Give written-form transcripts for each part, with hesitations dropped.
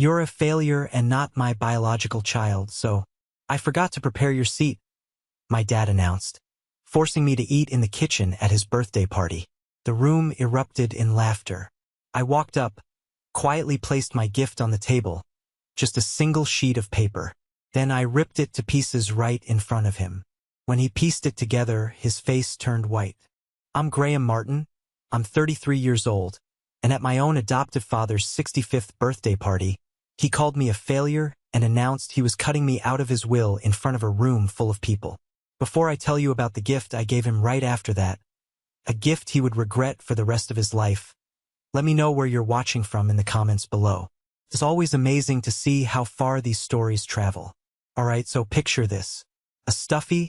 You're a failure and not my biological child, so I forgot to prepare your seat, my dad announced, forcing me to eat in the kitchen at his birthday party. The room erupted in laughter. I walked up, quietly placed my gift on the table, just a single sheet of paper. Then I ripped it to pieces right in front of him. When he pieced it together, his face turned white. I'm Graham Martin. I'm 33 years old, and at my own adoptive father's 65th birthday party, he called me a failure and announced he was cutting me out of his will in front of a room full of people. Before I tell you about the gift I gave him right after that, a gift he would regret for the rest of his life, let me know where you're watching from in the comments below. It's always amazing to see how far these stories travel. Alright, so picture this. A stuffy,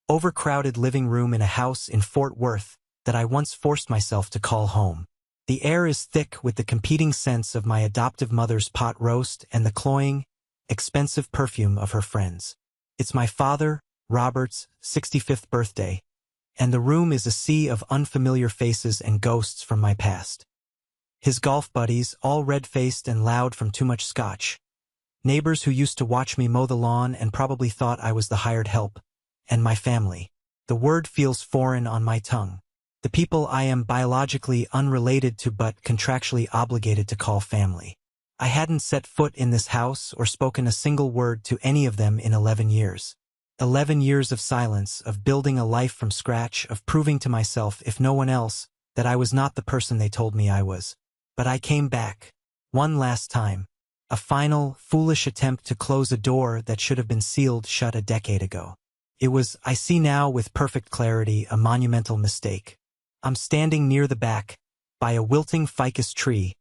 overcrowded living room in a house in Fort Worth that I once forced myself to call home. The air is thick with the competing scents of my adoptive mother's pot roast and the cloying, expensive perfume of her friends. It's my father, Robert's 65th birthday, and the room is a sea of unfamiliar faces and ghosts from my past. His golf buddies, all red-faced and loud from too much scotch. Neighbors who used to watch me mow the lawn and probably thought I was the hired help. And my family. The word feels foreign on my tongue. The people I am biologically unrelated to but contractually obligated to call family. I hadn't set foot in this house or spoken a single word to any of them in 11 years. 11 years of silence, of building a life from scratch, of proving to myself, if no one else, that I was not the person they told me I was. But I came back. One last time. A final, foolish attempt to close a door that should have been sealed shut a decade ago. It was, I see now with perfect clarity, a monumental mistake. I'm standing near the back, by a wilting ficus tree,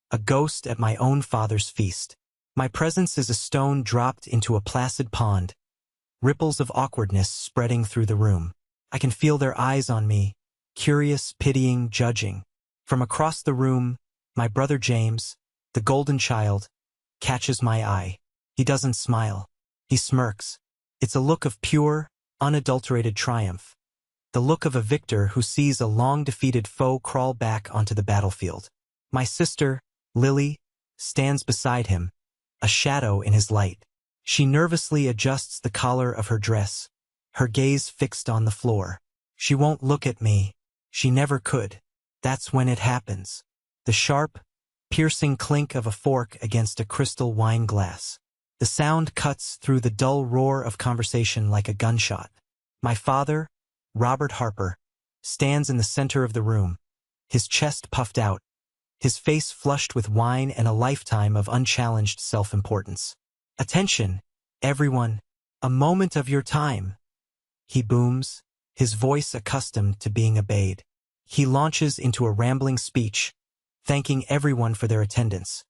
a ghost at my own father's feast. My presence is a stone dropped into a placid pond, ripples of awkwardness spreading through the room. I can feel their eyes on me, curious, pitying, judging. From across the room, my brother James, the golden child, catches my eye. He doesn't smile. He smirks. It's a look of pure, unadulterated triumph. The look of a victor who sees a long-defeated foe crawl back onto the battlefield. My sister, Lily, stands beside him, a shadow in his light. She nervously adjusts the collar of her dress, her gaze fixed on the floor. She won't look at me. She never could. That's when it happens. The sharp, piercing clink of a fork against a crystal wine glass. The sound cuts through the dull roar of conversation like a gunshot. My father, Robert Harper, stands in the center of the room, his chest puffed out, his face flushed with wine and a lifetime of unchallenged self-importance. Attention, everyone, a moment of your time. He booms, his voice accustomed to being obeyed. He launches into a rambling speech, thanking everyone for their attendance,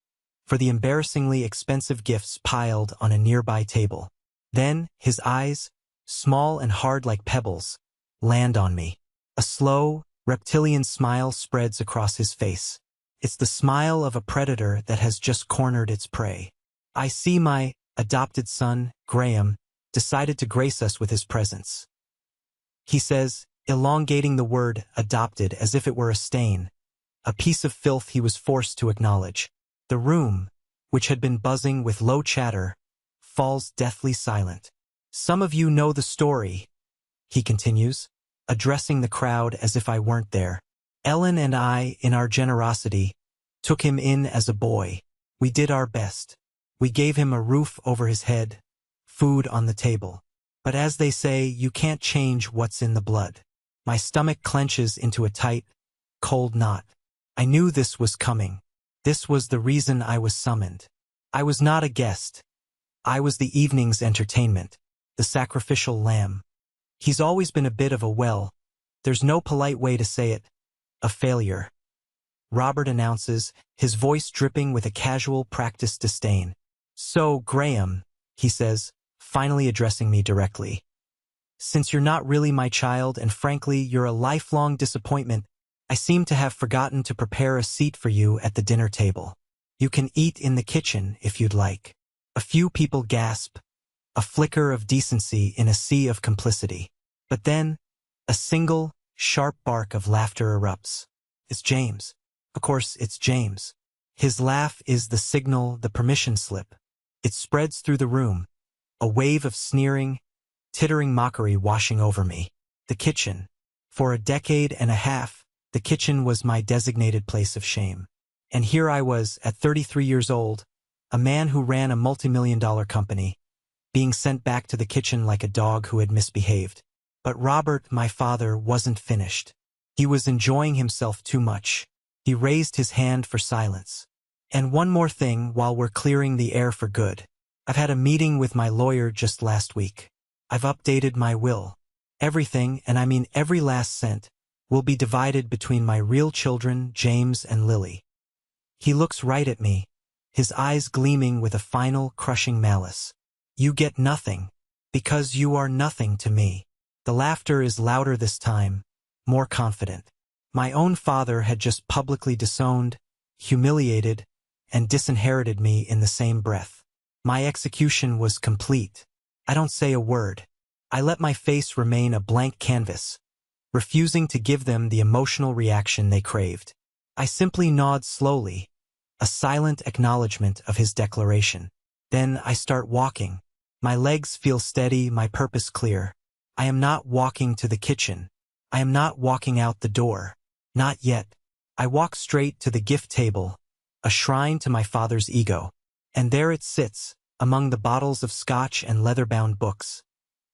for the embarrassingly expensive gifts piled on a nearby table. Then, his eyes, small and hard like pebbles, land on me. A slow, reptilian smile spreads across his face. It's the smile of a predator that has just cornered its prey. I see my adopted son, Graham, decided to grace us with his presence. He says, elongating the word adopted as if it were a stain, a piece of filth he was forced to acknowledge. The room, which had been buzzing with low chatter, falls deathly silent. Some of you know the story, he continues, addressing the crowd as if I weren't there. Ellen and I, in our generosity, took him in as a boy. We did our best. We gave him a roof over his head, food on the table. But as they say, you can't change what's in the blood. My stomach clenches into a tight, cold knot. I knew this was coming. This was the reason I was summoned. I was not a guest. I was the evening's entertainment, the sacrificial lamb. He's always been a bit of a, well, there's no polite way to say it, a failure. Robert announces, his voice dripping with a casual, practiced disdain. So, Graham, he says, finally addressing me directly. Since you're not really my child and frankly you're a lifelong disappointment, I seem to have forgotten to prepare a seat for you at the dinner table. You can eat in the kitchen if you'd like. A few people gasp, a flicker of decency in a sea of complicity. But then, a single, sharp bark of laughter erupts. It's James. Of course, it's James. His laugh is the signal, the permission slip. It spreads through the room, a wave of sneering, tittering mockery washing over me. The kitchen. For a decade and a half, the kitchen was my designated place of shame. And here I was, at 33 years old, a man who ran a multi-million-dollar company, being sent back to the kitchen like a dog who had misbehaved. But Robert, my father, wasn't finished. He was enjoying himself too much. He raised his hand for silence. And one more thing while we're clearing the air for good. I've had a meeting with my lawyer just last week. I've updated my will. Everything, and I mean every last cent, will be divided between my real children, James and Lily. He looks right at me, his eyes gleaming with a final, crushing malice. You get nothing, because you are nothing to me. The laughter is louder this time, more confident. My own father had just publicly disowned, humiliated, and disinherited me in the same breath. My execution was complete. I don't say a word. I let my face remain a blank canvas, refusing to give them the emotional reaction they craved. I simply nod slowly, a silent acknowledgement of his declaration. Then I start walking. My legs feel steady, my purpose clear. I am not walking to the kitchen. I am not walking out the door. Not yet. I walk straight to the gift table, a shrine to my father's ego. And there it sits, among the bottles of scotch and leather-bound books.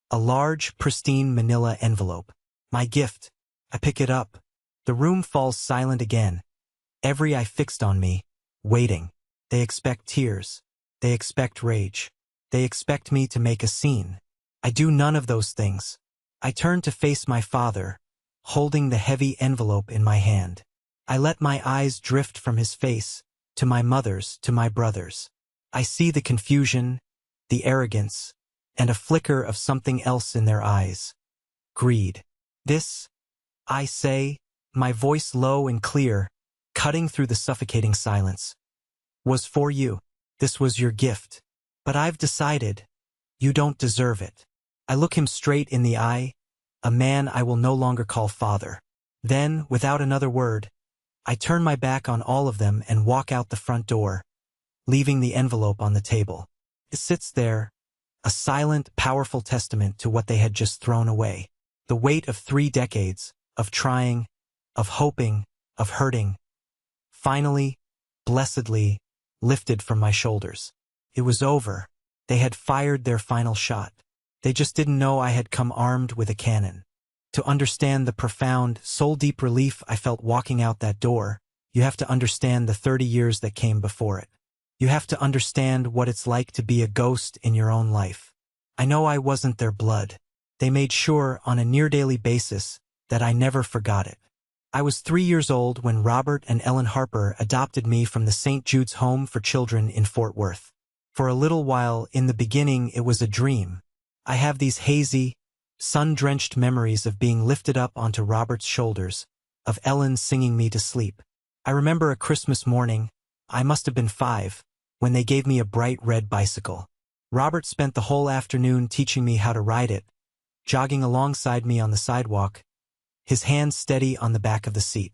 A large, pristine manila envelope. My gift. I pick it up. The room falls silent again. Every eye fixed on me, waiting. They expect tears. They expect rage. They expect me to make a scene. I do none of those things. I turn to face my father, holding the heavy envelope in my hand. I let my eyes drift from his face, to my mother's, to my brother's. I see the confusion, the arrogance, and a flicker of something else in their eyes. Greed. This, I say, my voice low and clear, cutting through the suffocating silence, was for you. This was your gift. But I've decided, you don't deserve it. I look him straight in the eye, a man I will no longer call father. Then, without another word, I turn my back on all of them and walk out the front door, leaving the envelope on the table. It sits there, a silent, powerful testament to what they had just thrown away. The weight of 3 decades, of trying, of hoping, of hurting, finally, blessedly, lifted from my shoulders. It was over. They had fired their final shot. They just didn't know I had come armed with a cannon. To understand the profound, soul-deep relief I felt walking out that door, you have to understand the 30 years that came before it. You have to understand what it's like to be a ghost in your own life. I know I wasn't their blood. They made sure, on a near-daily basis, that I never forgot it. I was 3 years old when Robert and Ellen Harper adopted me from the St. Jude's Home for Children in Fort Worth. For a little while, in the beginning, it was a dream. I have these hazy, sun-drenched memories of being lifted up onto Robert's shoulders, of Ellen singing me to sleep. I remember a Christmas morning, I must have been 5, when they gave me a bright red bicycle. Robert spent the whole afternoon teaching me how to ride it, jogging alongside me on the sidewalk, his hands steady on the back of the seat.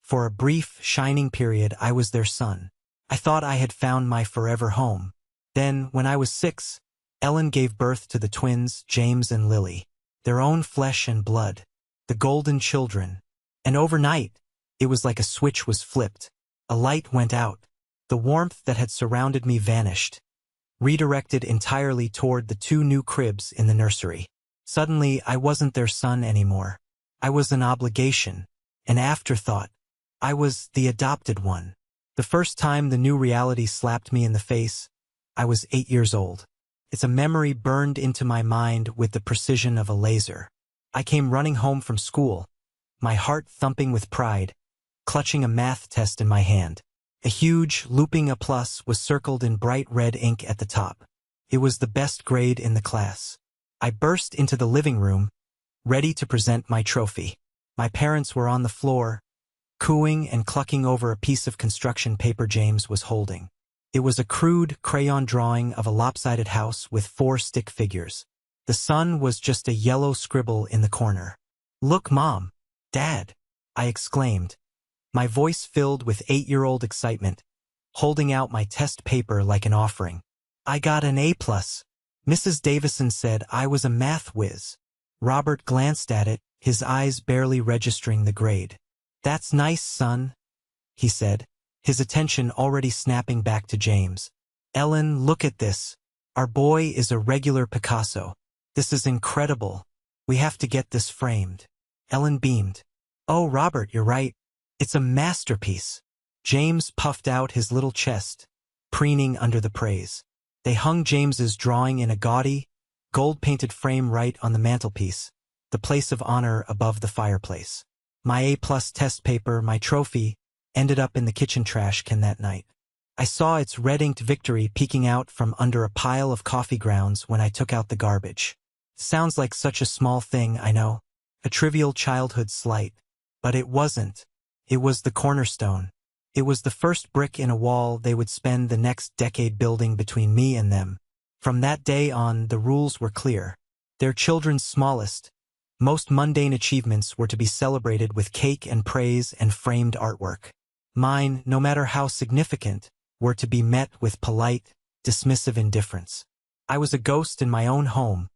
For a brief, shining period, I was their son. I thought I had found my forever home. Then, when I was 6, Ellen gave birth to the twins, James and Lily, their own flesh and blood, the golden children. And overnight, it was like a switch was flipped. A light went out. The warmth that had surrounded me vanished, redirected entirely toward the 2 new cribs in the nursery. Suddenly, I wasn't their son anymore. I was an obligation, an afterthought. I was the adopted one. The first time the new reality slapped me in the face, I was 8 years old. It's a memory burned into my mind with the precision of a laser. I came running home from school, my heart thumping with pride, clutching a math test in my hand. A huge, looping A+ was circled in bright red ink at the top. It was the best grade in the class. I burst into the living room, ready to present my trophy. My parents were on the floor, cooing and clucking over a piece of construction paper James was holding. It was a crude crayon drawing of a lopsided house with 4 stick figures. The sun was just a yellow scribble in the corner. "Look, Mom! Dad!" I exclaimed, my voice filled with 8-year-old excitement, holding out my test paper like an offering. I got an A+. Mrs. Davison said I was a math whiz. Robert glanced at it, his eyes barely registering the grade. That's nice, son, he said, his attention already snapping back to James. Ellen, look at this. Our boy is a regular Picasso. This is incredible. We have to get this framed. Ellen beamed. Oh, Robert, you're right. It's a masterpiece. James puffed out his little chest, preening under the praise. They hung James's drawing in a gaudy, gold-painted frame right on the mantelpiece, the place of honor above the fireplace. My A+ test paper, my trophy, ended up in the kitchen trash can that night. I saw its red-inked victory peeking out from under a pile of coffee grounds when I took out the garbage. Sounds like such a small thing, I know. A trivial childhood slight. But it wasn't. It was the cornerstone. It was the first brick in a wall they would spend the next decade building between me and them. From that day on, the rules were clear. Their children's smallest, most mundane achievements were to be celebrated with cake and praise and framed artwork. Mine, no matter how significant, were to be met with polite, dismissive indifference. I was a ghost in my own home,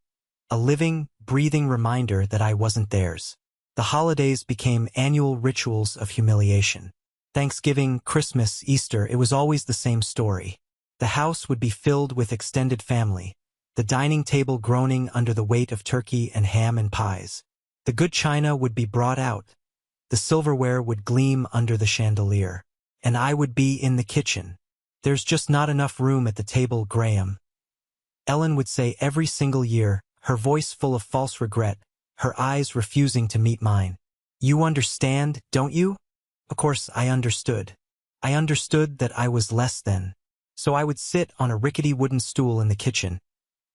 a living, breathing reminder that I wasn't theirs. The holidays became annual rituals of humiliation. Thanksgiving, Christmas, Easter, it was always the same story. The house would be filled with extended family, the dining table groaning under the weight of turkey and ham and pies. The good china would be brought out. The silverware would gleam under the chandelier. And I would be in the kitchen. There's just not enough room at the table, Graham. Ellen would say every single year, her voice full of false regret, her eyes refusing to meet mine. You understand, don't you? Of course I understood. I understood that I was less than. So I would sit on a rickety wooden stool in the kitchen,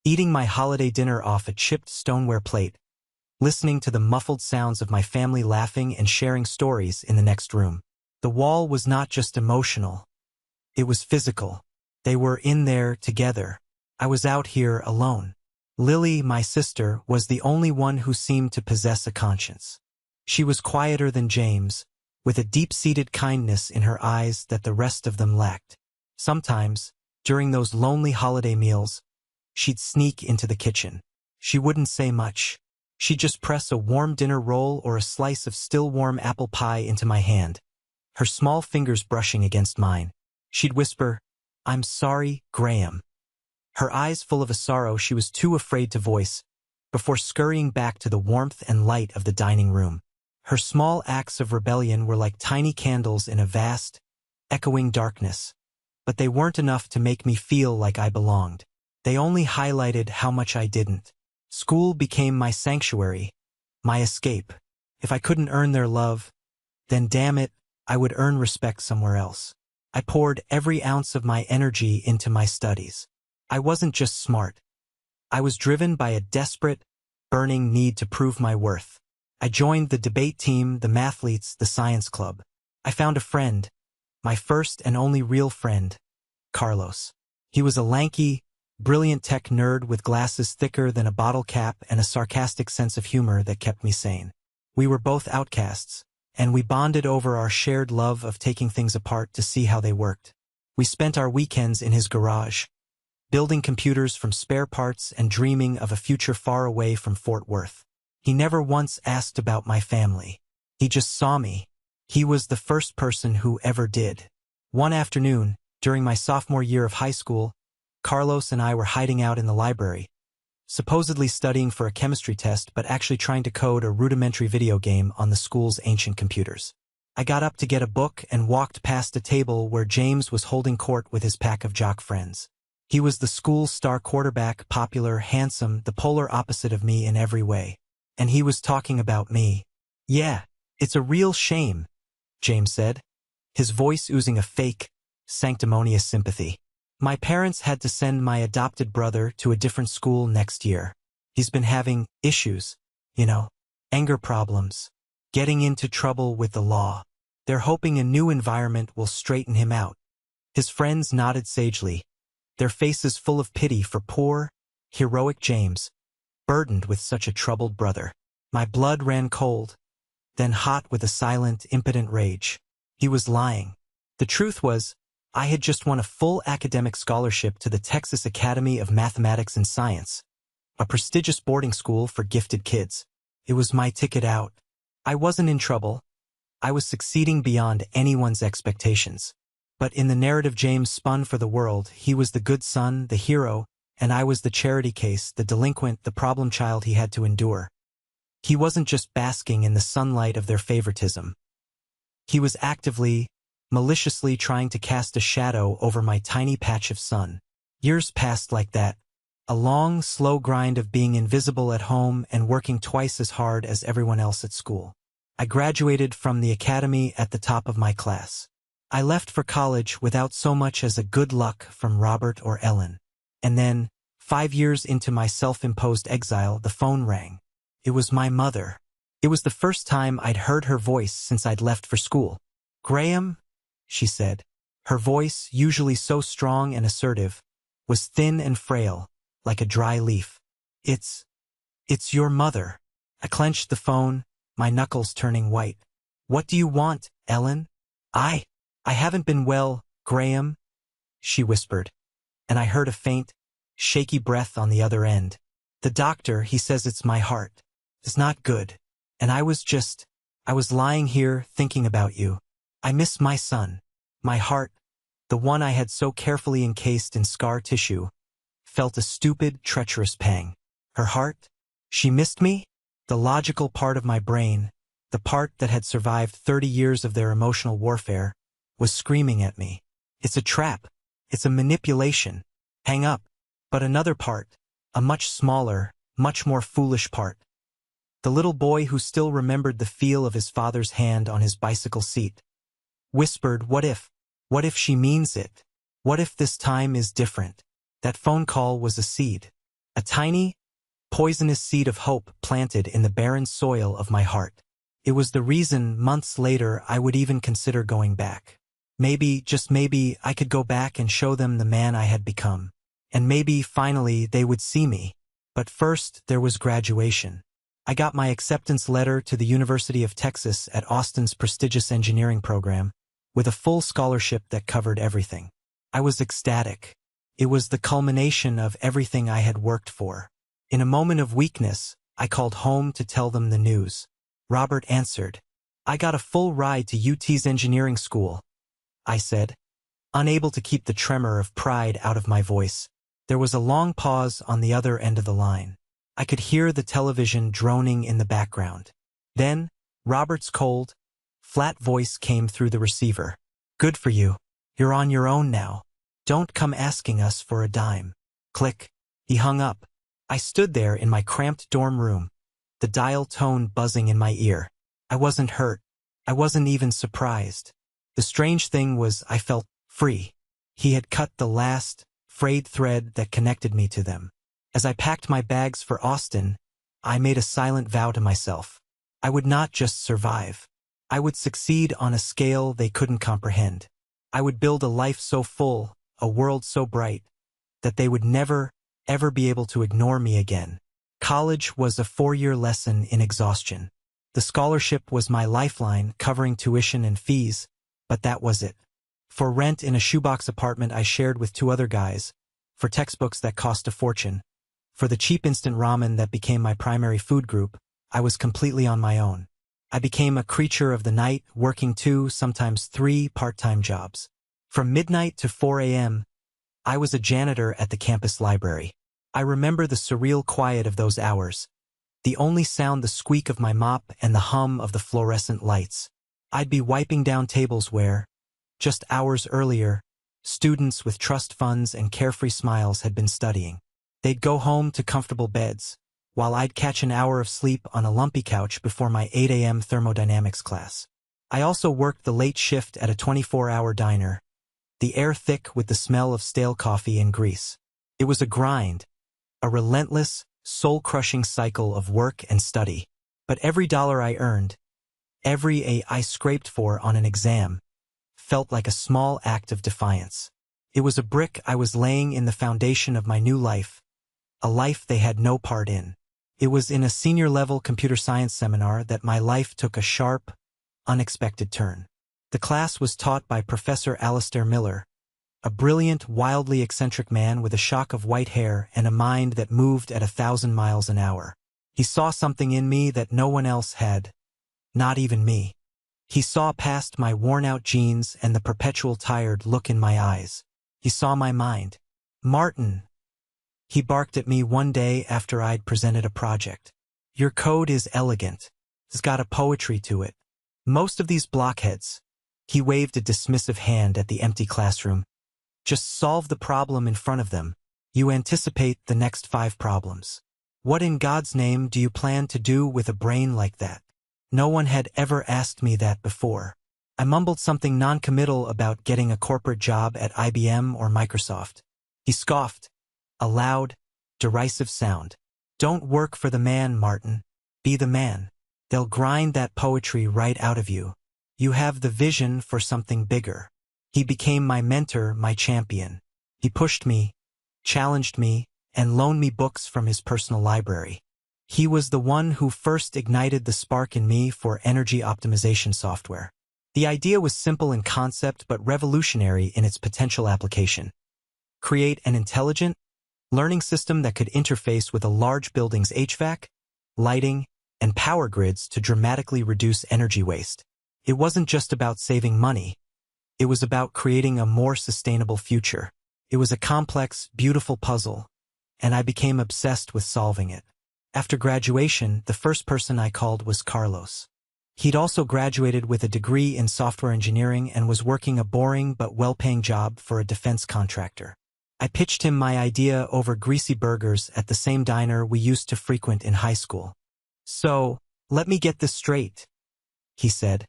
eating my holiday dinner off a chipped stoneware plate, listening to the muffled sounds of my family laughing and sharing stories in the next room. The wall was not just emotional. It was physical. They were in there together. I was out here alone. Lily, my sister, was the only one who seemed to possess a conscience. She was quieter than James, with a deep-seated kindness in her eyes that the rest of them lacked. Sometimes, during those lonely holiday meals, she'd sneak into the kitchen. She wouldn't say much. She'd just press a warm dinner roll or a slice of still-warm apple pie into my hand, her small fingers brushing against mine. She'd whisper, "I'm sorry, Graham." Her eyes full of a sorrow she was too afraid to voice, before scurrying back to the warmth and light of the dining room. Her small acts of rebellion were like tiny candles in a vast, echoing darkness, but they weren't enough to make me feel like I belonged. They only highlighted how much I didn't. School became my sanctuary, my escape. If I couldn't earn their love, then damn it, I would earn respect somewhere else. I poured every ounce of my energy into my studies. I wasn't just smart. I was driven by a desperate, burning need to prove my worth. I joined the debate team, the mathletes, the science club. I found a friend, my first and only real friend, Carlos. He was a lanky, brilliant tech nerd with glasses thicker than a bottle cap and a sarcastic sense of humor that kept me sane. We were both outcasts, and we bonded over our shared love of taking things apart to see how they worked. We spent our weekends in his garage, building computers from spare parts and dreaming of a future far away from Fort Worth. He never once asked about my family. He just saw me. He was the first person who ever did. One afternoon, during my sophomore year of high school, Carlos and I were hiding out in the library, supposedly studying for a chemistry test but actually trying to code a rudimentary video game on the school's ancient computers. I got up to get a book and walked past a table where James was holding court with his pack of jock friends. He was the school's star quarterback, popular, handsome, the polar opposite of me in every way. And he was talking about me. "Yeah, it's a real shame," James said, his voice oozing a fake, sanctimonious sympathy. "My parents had to send my adopted brother to a different school next year. He's been having issues, anger problems, getting into trouble with the law. They're hoping a new environment will straighten him out." His friends nodded sagely, their faces full of pity for poor, heroic James, burdened with such a troubled brother. My blood ran cold, then hot with a silent, impotent rage. He was lying. The truth was, I had just won a full academic scholarship to the Texas Academy of Mathematics and Science, a prestigious boarding school for gifted kids. It was my ticket out. I wasn't in trouble. I was succeeding beyond anyone's expectations. But in the narrative James spun for the world, he was the good son, the hero, and I was the charity case, the delinquent, the problem child he had to endure. He wasn't just basking in the sunlight of their favoritism. He was actively, maliciously trying to cast a shadow over my tiny patch of sun. Years passed like that, a long, slow grind of being invisible at home and working twice as hard as everyone else at school. I graduated from the academy at the top of my class. I left for college without so much as a good luck from Robert or Ellen. And then, 5 years into my self-imposed exile, the phone rang. It was my mother. It was the first time I'd heard her voice since I'd left for school. "Graham," she said. Her voice, usually so strong and assertive, was thin and frail, like a dry leaf. It's your mother." I clenched the phone, my knuckles turning white. "What do you want, Ellen?" I haven't been well, Graham," she whispered, and I heard a faint, shaky breath on the other end. "The doctor, he says it's my heart. It's not good. And I was lying here thinking about you. I miss my son. My heart, the one I had so carefully encased in scar tissue, felt a stupid, treacherous pang. Her heart? She missed me? The logical part of my brain, the part that had survived 30 years of their emotional warfare, was screaming at me. It's a trap. It's a manipulation. Hang up. But another part, a much smaller, much more foolish part. The little boy who still remembered the feel of his father's hand on his bicycle seat, whispered, what if she means it? What if this time is different? That phone call was a seed. A tiny, poisonous seed of hope planted in the barren soil of my heart. It was the reason, months later, I would even consider going back. Maybe, just maybe, I could go back and show them the man I had become. And maybe, finally, they would see me. But first, there was graduation. I got my acceptance letter to the University of Texas at Austin's prestigious engineering program, with a full scholarship that covered everything. I was ecstatic. It was the culmination of everything I had worked for. In a moment of weakness, I called home to tell them the news. Robert answered. "I got a full ride to UT's engineering school," I said, unable to keep the tremor of pride out of my voice. There was a long pause on the other end of the line. I could hear the television droning in the background. Then, Robert's cold, flat voice came through the receiver. "Good for you. You're on your own now. Don't come asking us for a dime." Click. He hung up. I stood there in my cramped dorm room, the dial tone buzzing in my ear. I wasn't hurt. I wasn't even surprised. The strange thing was I felt free. He had cut the last, frayed thread that connected me to them. As I packed my bags for Austin, I made a silent vow to myself. I would not just survive. I would succeed on a scale they couldn't comprehend. I would build a life so full, a world so bright, that they would never, ever be able to ignore me again. College was a 4-year lesson in exhaustion. The scholarship was my lifeline, covering tuition and fees, but that was it. For rent in a shoebox apartment I shared with 2 other guys, for textbooks that cost a fortune, for the cheap instant ramen that became my primary food group, I was completely on my own. I became a creature of the night, working 2, sometimes 3 part-time jobs. From midnight to 4 a.m., I was a janitor at the campus library. I remember the surreal quiet of those hours, the only sound the squeak of my mop and the hum of the fluorescent lights. I'd be wiping down tables where, just hours earlier, students with trust funds and carefree smiles had been studying. They'd go home to comfortable beds, while I'd catch an hour of sleep on a lumpy couch before my 8 a.m. thermodynamics class. I also worked the late shift at a 24-hour diner, the air thick with the smell of stale coffee and grease. It was a grind, a relentless, soul-crushing cycle of work and study. But every dollar I earned, every A I scraped for on an exam, felt like a small act of defiance. It was a brick I was laying in the foundation of my new life, a life they had no part in. It was in a senior-level computer science seminar that my life took a sharp, unexpected turn. The class was taught by Professor Alistair Miller, A brilliant, wildly eccentric man with a shock of white hair and a mind that moved at 1,000 miles an hour. He saw something in me that no one else had, not even me. He saw past my worn-out jeans and the perpetual tired look in my eyes. He saw my mind. "Martin," he barked at me one day after I'd presented a project. "Your code is elegant. It's got a poetry to it. Most of these blockheads," he waved a dismissive hand at the empty classroom, "just solve the problem in front of them. You anticipate the next 5 problems. What in God's name do you plan to do with a brain like that?" No one had ever asked me that before. I mumbled something non-committal about getting a corporate job at IBM or Microsoft. He scoffed, a loud, derisive sound. "Don't work for the man, Martin. Be the man. They'll grind that poetry right out of you. You have the vision for something bigger." He became my mentor, my champion. He pushed me, challenged me, and loaned me books from his personal library. He was the one who first ignited the spark in me for energy optimization software. The idea was simple in concept but revolutionary in its potential application. Create an intelligent, learning system that could interface with a large building's HVAC, lighting, and power grids to dramatically reduce energy waste. It wasn't just about saving money. It was about creating a more sustainable future. It was a complex, beautiful puzzle, and I became obsessed with solving it. After graduation, the first person I called was Carlos. He'd also graduated with a degree in software engineering and was working a boring but well-paying job for a defense contractor. I pitched him my idea over greasy burgers at the same diner we used to frequent in high school. "So, let me get this straight," he said,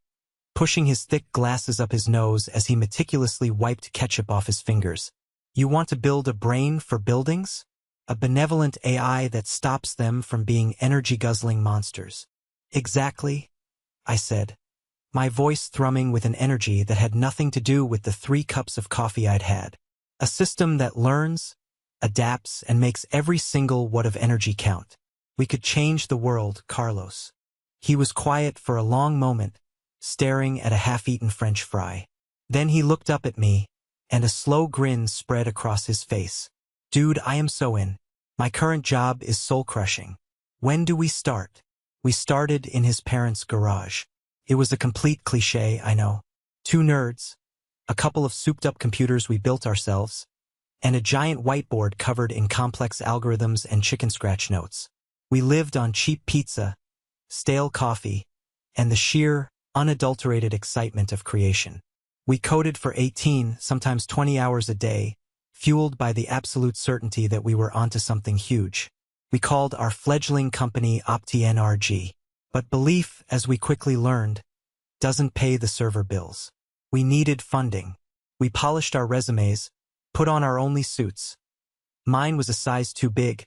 pushing his thick glasses up his nose as he meticulously wiped ketchup off his fingers. "You want to build a brain for buildings? A benevolent AI that stops them from being energy-guzzling monsters." "Exactly," I said, my voice thrumming with an energy that had nothing to do with the 3 cups of coffee I'd had. "A system that learns, adapts, and makes every single watt of energy count. We could change the world, Carlos." He was quiet for a long moment, staring at a half-eaten French fry. Then he looked up at me, and a slow grin spread across his face. "Dude, I am so in. My current job is soul-crushing. When do we start?" We started in his parents' garage. It was a complete cliché, I know. 2 nerds, a couple of souped-up computers we built ourselves, and a giant whiteboard covered in complex algorithms and chicken scratch notes. We lived on cheap pizza, stale coffee, and the sheer, unadulterated excitement of creation. We coded for 18, sometimes 20 hours a day, fueled by the absolute certainty that we were onto something huge. We called our fledgling company OptiNRG. But belief, as we quickly learned, doesn't pay the server bills. We needed funding. We polished our resumes, put on our only suits. Mine was a size too big,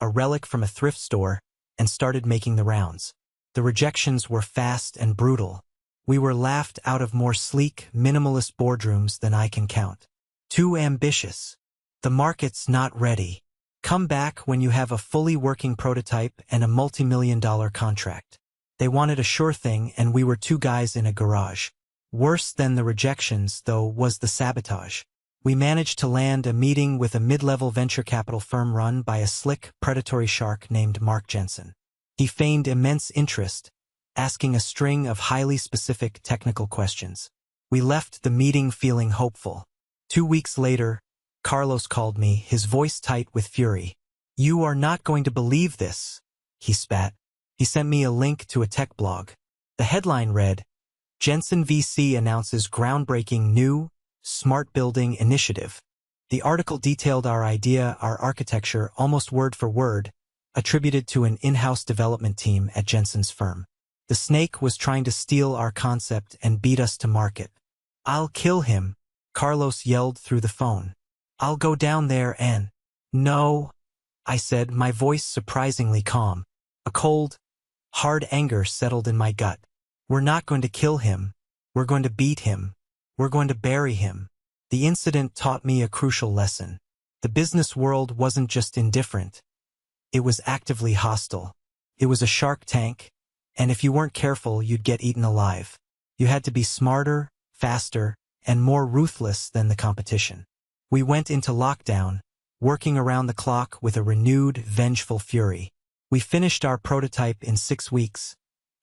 a relic from a thrift store, and started making the rounds. The rejections were fast and brutal. We were laughed out of more sleek, minimalist boardrooms than I can count. "Too ambitious. The market's not ready. Come back when you have a fully working prototype and a multi-million-dollar contract." They wanted a sure thing, and we were 2 guys in a garage. Worse than the rejections, though, was the sabotage. We managed to land a meeting with a mid-level venture capital firm run by a slick, predatory shark named Mark Jensen. He feigned immense interest, asking a string of highly specific technical questions. We left the meeting feeling hopeful. 2 weeks later, Carlos called me, his voice tight with fury. "You are not going to believe this," he spat. He sent me a link to a tech blog. The headline read, "Jensen VC announces groundbreaking new, smart building initiative." The article detailed our idea, our architecture, almost word for word, attributed to an in-house development team at Jensen's firm. The snake was trying to steal our concept and beat us to market. "I'll kill him," Carlos yelled through the phone. "I'll go down there and—" "No," I said, my voice surprisingly calm. A cold, hard anger settled in my gut. "We're not going to kill him. We're going to beat him. We're going to bury him." The incident taught me a crucial lesson. The business world wasn't just indifferent. It was actively hostile. It was a shark tank, and if you weren't careful, you'd get eaten alive. You had to be smarter, faster, and more ruthless than the competition. We went into lockdown, working around the clock with a renewed, vengeful fury. We finished our prototype in 6 weeks,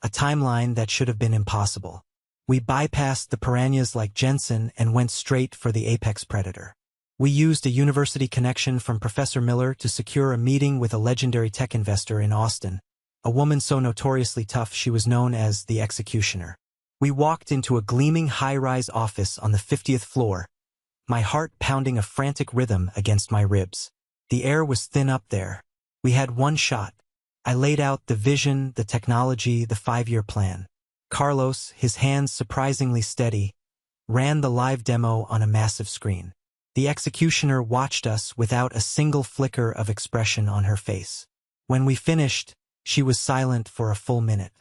a timeline that should have been impossible. We bypassed the piranhas like Jensen and went straight for the apex predator. We used a university connection from Professor Miller to secure a meeting with a legendary tech investor in Austin, a woman so notoriously tough she was known as the Executioner. We walked into a gleaming high-rise office on the 50th floor, my heart pounding a frantic rhythm against my ribs. The air was thin up there. We had one shot. I laid out the vision, the technology, the 5-year plan. Carlos, his hands surprisingly steady, ran the live demo on a massive screen. The Executioner watched us without a single flicker of expression on her face. When we finished, she was silent for a full minute.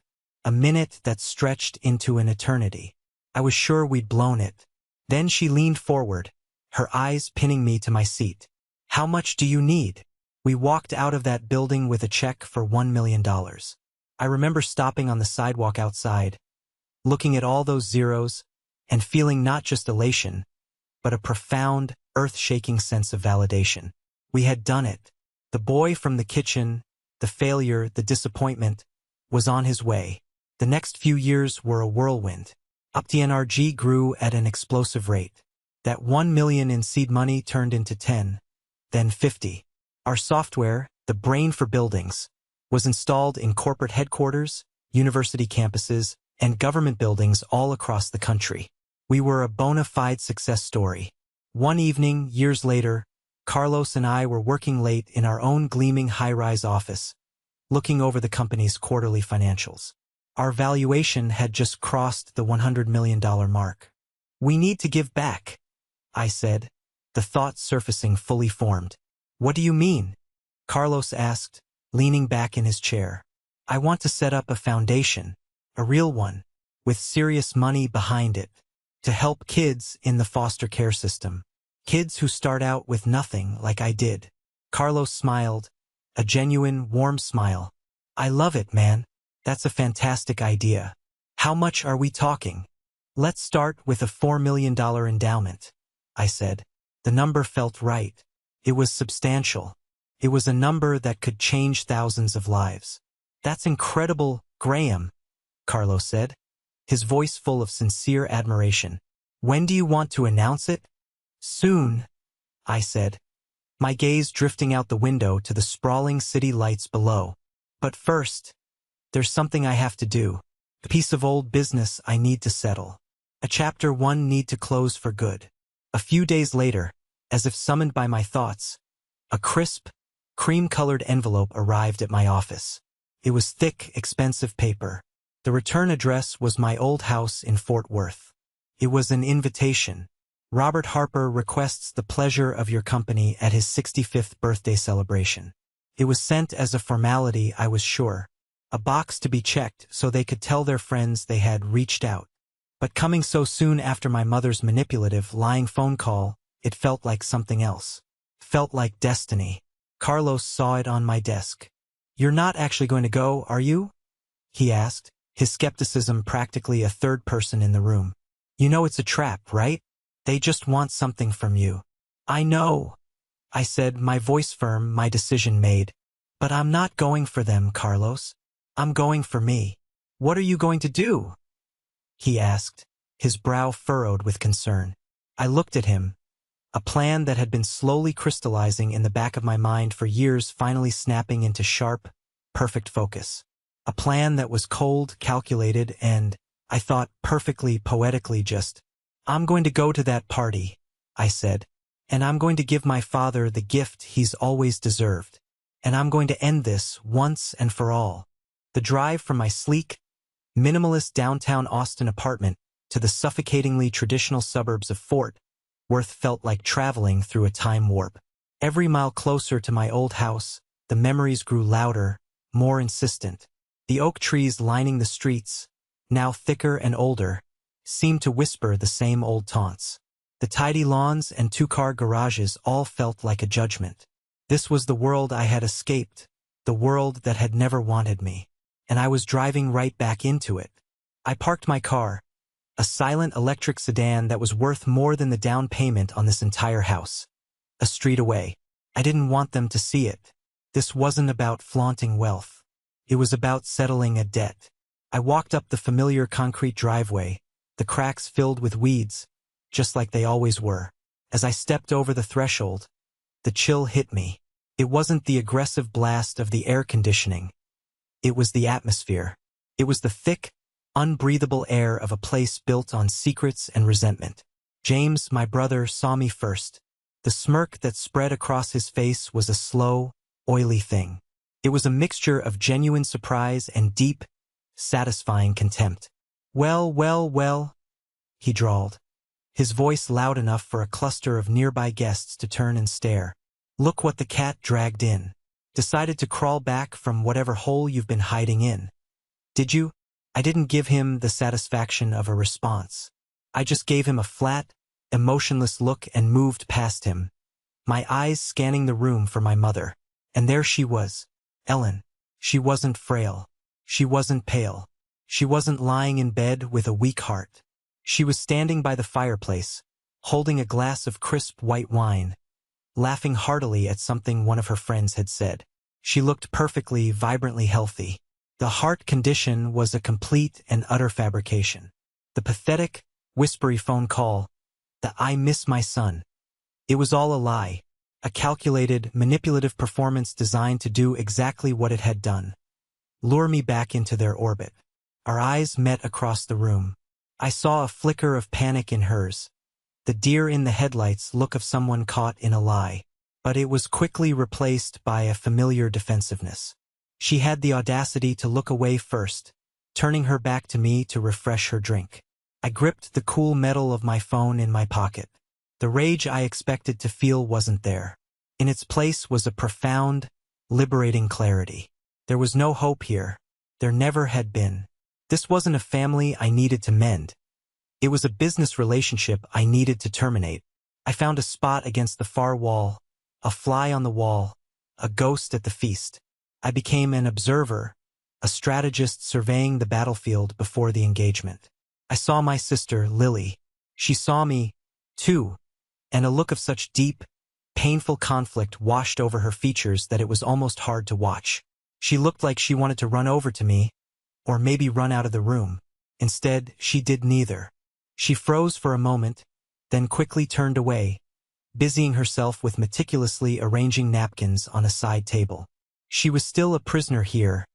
A minute that stretched into an eternity. I was sure we'd blown it. Then she leaned forward, her eyes pinning me to my seat. "How much do you need?" We walked out of that building with a check for $1 million. I remember stopping on the sidewalk outside, looking at all those zeros, and feeling not just elation, but a profound, earth-shaking sense of validation. We had done it. The boy from the kitchen, the failure, the disappointment, was on his way. The next few years were a whirlwind. UpTNRG grew at an explosive rate. That $1 million in seed money turned into 10, then 50. Our software, the brain for buildings, was installed in corporate headquarters, university campuses, and government buildings all across the country. We were a bona fide success story. One evening, years later, Carlos and I were working late in our own gleaming high-rise office, looking over the company's quarterly financials. Our valuation had just crossed the $100 million mark. "We need to give back," I said, the thought surfacing fully formed. "What do you mean?" Carlos asked, leaning back in his chair. "I want to set up a foundation, a real one, with serious money behind it, to help kids in the foster care system. Kids who start out with nothing like I did." Carlos smiled, a genuine, warm smile. "I love it, man. That's a fantastic idea. How much are we talking?" "Let's start with a $4 million endowment," I said. The number felt right. It was substantial. It was a number that could change thousands of lives. "That's incredible, Graham," Carlos said, his voice full of sincere admiration. "When do you want to announce it?" "Soon," I said, my gaze drifting out the window to the sprawling city lights below. "But first, there's something I have to do. A piece of old business I need to settle. A chapter 1 need to close for good." A few days later, as if summoned by my thoughts, a crisp, cream-colored envelope arrived at my office. It was thick, expensive paper. The return address was my old house in Fort Worth. It was an invitation. "Robert Harper requests the pleasure of your company at his 65th birthday celebration." It was sent as a formality, I was sure. A box to be checked so they could tell their friends they had reached out. But coming so soon after my mother's manipulative, lying phone call, it felt like something else. Felt like destiny. Carlos saw it on my desk. "You're not actually going to go, are you?" he asked, his skepticism practically a third person in the room. "You know it's a trap, right? They just want something from you." "I know," I said, my voice firm, my decision made. "But I'm not going for them, Carlos. I'm going for me." "What are you going to do?" he asked, his brow furrowed with concern. I looked at him, a plan that had been slowly crystallizing in the back of my mind for years finally snapping into sharp, perfect focus. A plan that was cold, calculated, and, I thought, perfectly poetically just, "I'm going to go to that party," I said, "and I'm going to give my father the gift he's always deserved. And I'm going to end this once and for all." The drive from my sleek, minimalist downtown Austin apartment to the suffocatingly traditional suburbs of Fort Worth felt like traveling through a time warp. Every mile closer to my old house, the memories grew louder, more insistent. The oak trees lining the streets, now thicker and older, seemed to whisper the same old taunts. The tidy lawns and 2-car garages all felt like a judgment. This was the world I had escaped, the world that had never wanted me. And I was driving right back into it. I parked my car, a silent electric sedan that was worth more than the down payment on this entire house. a street away. I didn't want them to see it. This wasn't about flaunting wealth. It was about settling a debt. I walked up the familiar concrete driveway, the cracks filled with weeds, just like they always were. As I stepped over the threshold, the chill hit me. It wasn't the aggressive blast of the air conditioning. It was the atmosphere. It was the thick, unbreathable air of a place built on secrets and resentment. James, my brother, saw me first. The smirk that spread across his face was a slow, oily thing. It was a mixture of genuine surprise and deep, satisfying contempt. Well, he drawled, his voice loud enough for a cluster of nearby guests to turn and stare. Look what the cat dragged in. Decided to crawl back from whatever hole you've been hiding in. Did you? I didn't give him the satisfaction of a response. I just gave him a flat, emotionless look and moved past him, my eyes scanning the room for my mother. And there she was, Ellen. She wasn't frail. She wasn't pale. She wasn't lying in bed with a weak heart. She was standing by the fireplace, holding a glass of crisp white wine, laughing heartily at something one of her friends had said. She looked perfectly, vibrantly healthy. The heart condition was a complete and utter fabrication. The pathetic, whispery phone call, the "I miss my son." It was all a lie, a calculated, manipulative performance designed to do exactly what it had done. Lure me back into their orbit. Our eyes met across the room. I saw a flicker of panic in hers, the deer in the headlights look of someone caught in a lie. But it was quickly replaced by a familiar defensiveness. She had the audacity to look away first, turning her back to me to refresh her drink. I gripped the cool metal of my phone in my pocket. The rage I expected to feel wasn't there. In its place was a profound, liberating clarity. There was no hope here. There never had been. This wasn't a family I needed to mend. It was a business relationship I needed to terminate. I found a spot against the far wall, a fly on the wall, a ghost at the feast. I became an observer, a strategist surveying the battlefield before the engagement. I saw my sister, Lily. She saw me, too, and a look of such deep, painful conflict washed over her features that it was almost hard to watch. She looked like she wanted to run over to me, or maybe run out of the room. Instead, she did neither. She froze for a moment, then quickly turned away, busying herself with meticulously arranging napkins on a side table. She was still a prisoner here,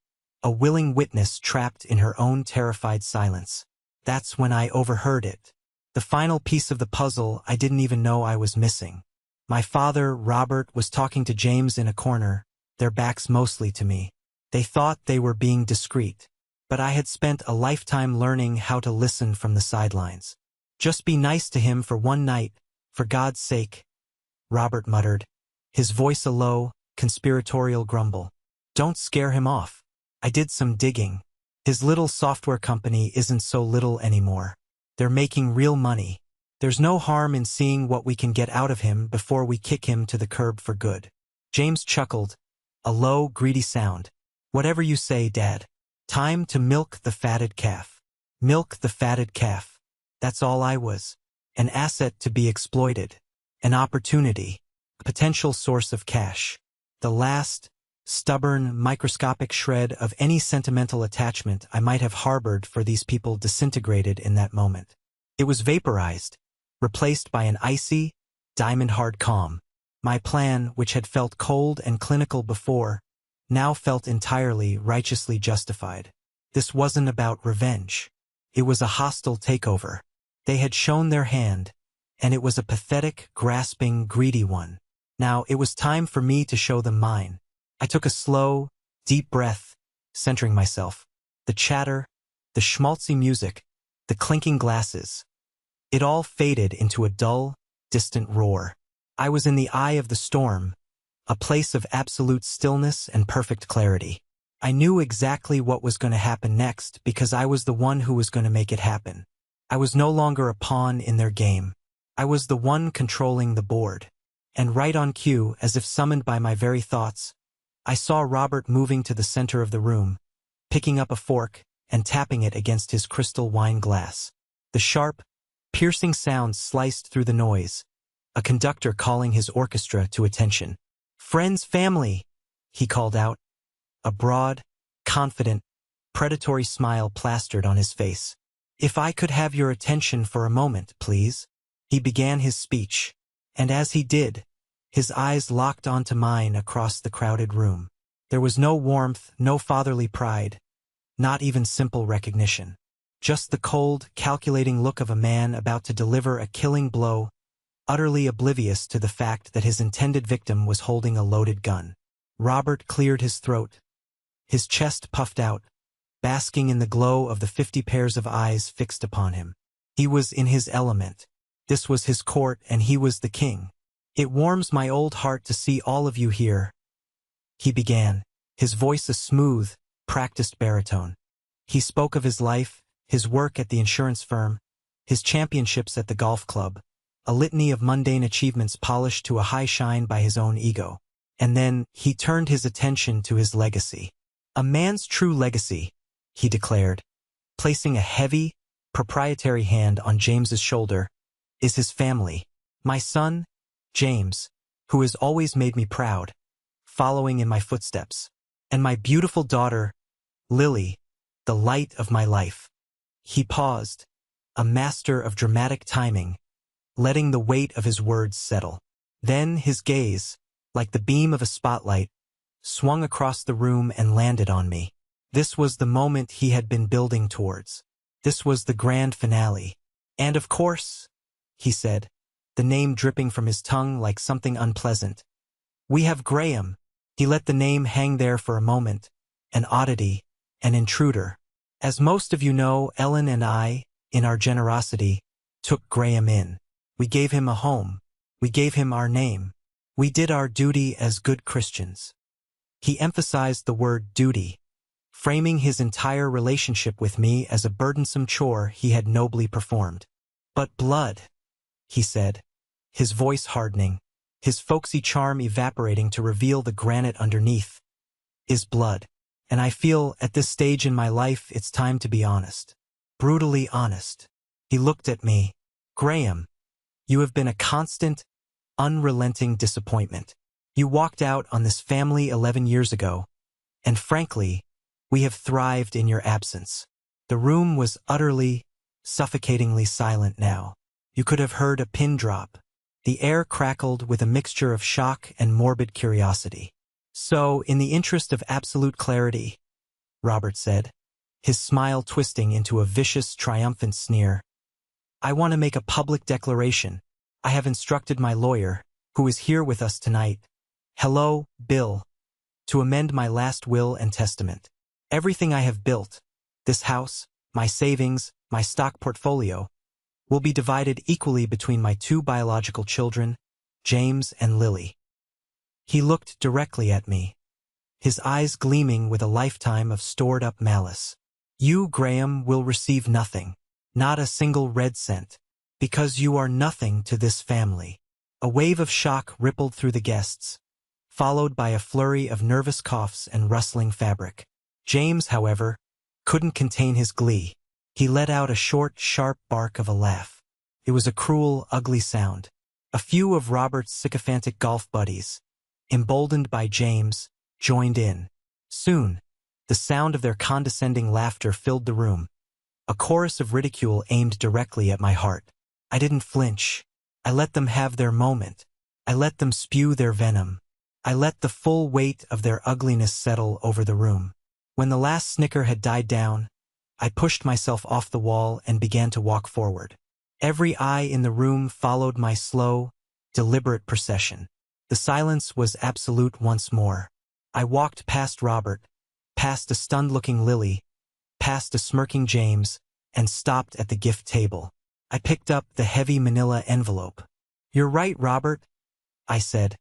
a willing witness trapped in her own terrified silence. That's when I overheard it. The final piece of the puzzle I didn't even know I was missing. My father, Robert, was talking to James in a corner, their backs mostly to me. They thought they were being discreet, but I had spent a lifetime learning how to listen from the sidelines. Just be nice to him for one night, for God's sake, Robert muttered, his voice a low, conspiratorial grumble. Don't scare him off. I did some digging. His little software company isn't so little anymore. They're making real money. There's no harm in seeing what we can get out of him before we kick him to the curb for good. James chuckled, a low, greedy sound. Whatever you say, Dad. Time to milk the fatted calf. Milk the fatted calf. That's all I was. An asset to be exploited. An opportunity. A potential source of cash. The last, stubborn, microscopic shred of any sentimental attachment I might have harbored for these people disintegrated in that moment. It was vaporized, replaced by an icy, diamond-hard calm. My plan, which had felt cold and clinical before, now felt entirely righteously justified. This wasn't about revenge. It was a hostile takeover. They had shown their hand, and it was a pathetic, grasping, greedy one. Now it was time for me to show them mine. I took a slow, deep breath, centering myself. The chatter, the schmaltzy music, the clinking glasses. It all faded into a dull, distant roar. I was in the eye of the storm, a place of absolute stillness and perfect clarity. I knew exactly what was going to happen next because I was the one who was going to make it happen. I was no longer a pawn in their game. I was the one controlling the board. And right on cue, as if summoned by my very thoughts, I saw Robert moving to the center of the room, picking up a fork and tapping it against his crystal wine glass. The sharp, piercing sound sliced through the noise, a conductor calling his orchestra to attention. "Friends, family," he called out, a broad, confident, predatory smile plastered on his face. "If I could have your attention for a moment, please." He began his speech, and as he did, his eyes locked onto mine across the crowded room. There was no warmth, no fatherly pride, not even simple recognition. Just the cold, calculating look of a man about to deliver a killing blow, utterly oblivious to the fact that his intended victim was holding a loaded gun. Robert cleared his throat. His chest puffed out, basking in the glow of the 50 pairs of eyes fixed upon him. He was in his element. This was his court, and he was the king. "It warms my old heart to see all of you here," he began, his voice a smooth, practiced baritone. He spoke of his life, his work at the insurance firm, his championships at the golf club, a litany of mundane achievements polished to a high shine by his own ego. And then he turned his attention to his legacy. "A man's true legacy," he declared, placing a heavy, proprietary hand on James's shoulder, "is his family. My son, James, who has always made me proud, following in my footsteps, and my beautiful daughter, Lily, the light of my life." He paused, a master of dramatic timing, letting the weight of his words settle. Then his gaze, like the beam of a spotlight, swung across the room and landed on me. This was the moment he had been building towards. This was the grand finale. "And of course," he said, the name dripping from his tongue like something unpleasant, "we have Graham." He let the name hang there for a moment, an oddity, an intruder. "As most of you know, Ellen and I, in our generosity, took Graham in. We gave him a home. We gave him our name. We did our duty as good Christians." He emphasized the word duty, framing his entire relationship with me as a burdensome chore he had nobly performed. "But blood," he said, his voice hardening, his folksy charm evaporating to reveal the granite underneath, "is blood. And I feel, at this stage in my life, it's time to be honest. Brutally honest." He looked at me. "Graham, you have been a constant, unrelenting disappointment. You walked out on this family 11 years ago, and frankly, we have thrived in your absence." The room was utterly, suffocatingly silent now. You could have heard a pin drop. The air crackled with a mixture of shock and morbid curiosity. "So, in the interest of absolute clarity," Robert said, his smile twisting into a vicious, triumphant sneer, "I want to make a public declaration. I have instructed my lawyer, who is here with us tonight, hello, Bill, to amend my last will and testament. Everything I have built, this house, my savings, my stock portfolio, will be divided equally between my 2 biological children, James and Lily." He looked directly at me, his eyes gleaming with a lifetime of stored-up malice. "You, Graham, will receive nothing, not a single red cent, because you are nothing to this family." A wave of shock rippled through the guests, followed by a flurry of nervous coughs and rustling fabric. James, however, couldn't contain his glee. He let out a short, sharp bark of a laugh. It was a cruel, ugly sound. A few of Robert's sycophantic golf buddies, emboldened by James, joined in. Soon, the sound of their condescending laughter filled the room, a chorus of ridicule aimed directly at my heart. I didn't flinch. I let them have their moment. I let them spew their venom. I let the full weight of their ugliness settle over the room. When the last snicker had died down, I pushed myself off the wall and began to walk forward. Every eye in the room followed my slow, deliberate procession. The silence was absolute once more. I walked past Robert, past a stunned-looking Lily, past a smirking James, and stopped at the gift table. I picked up the heavy manila envelope. "You're right, Robert," I said,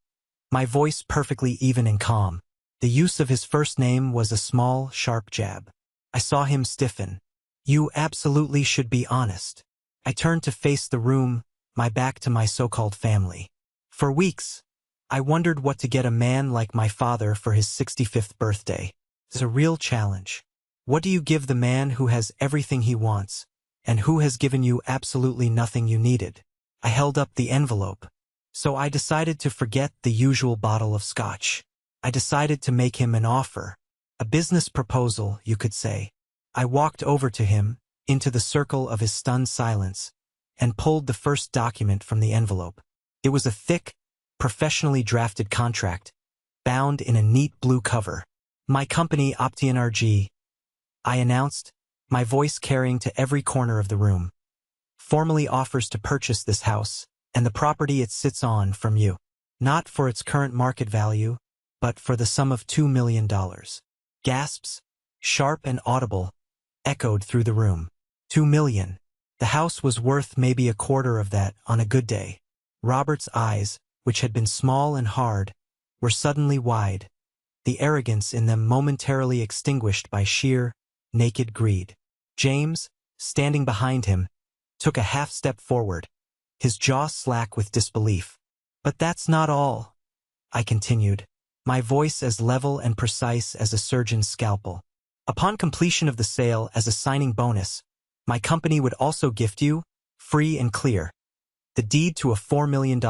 my voice perfectly even and calm. The use of his first name was a small, sharp jab. I saw him stiffen. "You absolutely should be honest." I turned to face the room, my back to my so-called family. For weeks, I wondered what to get a man like my father for his 65th birthday. It's a real challenge. What do you give the man who has everything he wants, and who has given you absolutely nothing you needed? I held up the envelope. So I decided to forget the usual bottle of scotch. I decided to make him an offer. A business proposal, you could say. I walked over to him, into the circle of his stunned silence, and pulled the first document from the envelope. It was a thick, professionally drafted contract, bound in a neat blue cover. My company, Ry4ns144, I announced, my voice carrying to every corner of the room, formally offers to purchase this house and the property it sits on from you. Not for its current market value, but for the sum of $2 million. Gasps, sharp and audible, echoed through the room. $2 million. The house was worth maybe a quarter of that on a good day. Robert's eyes, which had been small and hard, were suddenly wide, the arrogance in them momentarily extinguished by sheer, naked greed. James, standing behind him, took a half-step forward, his jaw slack with disbelief. But that's not all, I continued, my voice as level and precise as a surgeon's scalpel. Upon completion of the sale as a signing bonus, my company would also gift you, free and clear, the deed to a $4 million,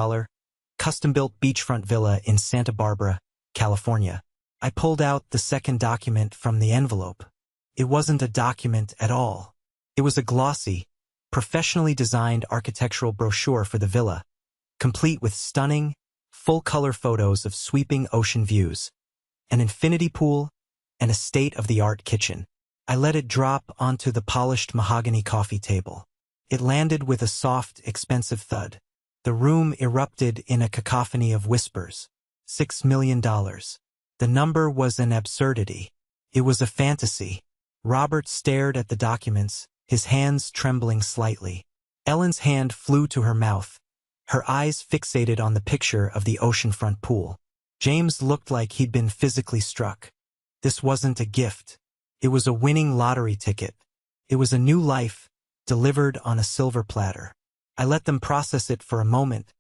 custom-built beachfront villa in Santa Barbara, California. I pulled out the second document from the envelope. It wasn't a document at all. It was a glossy, professionally designed architectural brochure for the villa, complete with stunning, full-color photos of sweeping ocean views, an infinity pool, and a state-of-the-art kitchen. I let it drop onto the polished mahogany coffee table. It landed with a soft, expensive thud. The room erupted in a cacophony of whispers. $6 million. The number was an absurdity. It was a fantasy. Robert stared at the documents, his hands trembling slightly. Ellen's hand flew to her mouth, her eyes fixated on the picture of the oceanfront pool. James looked like he'd been physically struck. This wasn't a gift. It was a winning lottery ticket. It was a new life, delivered on a silver platter. I let them process it for a moment,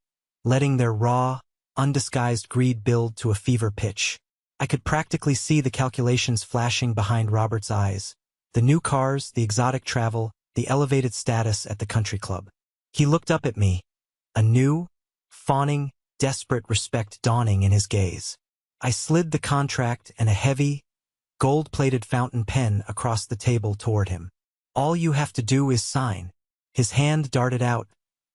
letting their raw, undisguised greed build to a fever pitch. I could practically see the calculations flashing behind Robert's eyes. The new cars, the exotic travel, the elevated status at the country club. He looked up at me, a new, fawning, desperate respect dawning in his gaze. I slid the contract and a heavy, gold-plated fountain pen across the table toward him. All you have to do is sign. His hand darted out,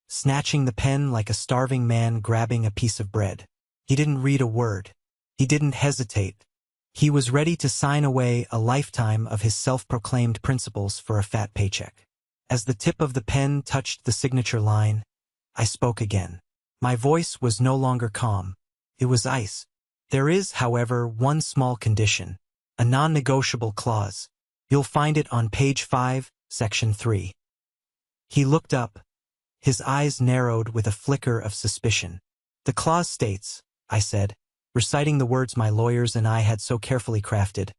snatching the pen like a starving man grabbing a piece of bread. He didn't read a word. He didn't hesitate. He was ready to sign away a lifetime of his self-proclaimed principles for a fat paycheck. As the tip of the pen touched the signature line, I spoke again. My voice was no longer calm. It was ice. There is, however, one small condition, a non-negotiable clause. You'll find it on page 5, section 3. He looked up, his eyes narrowed with a flicker of suspicion. The clause states, I said, reciting the words my lawyers and I had so carefully crafted,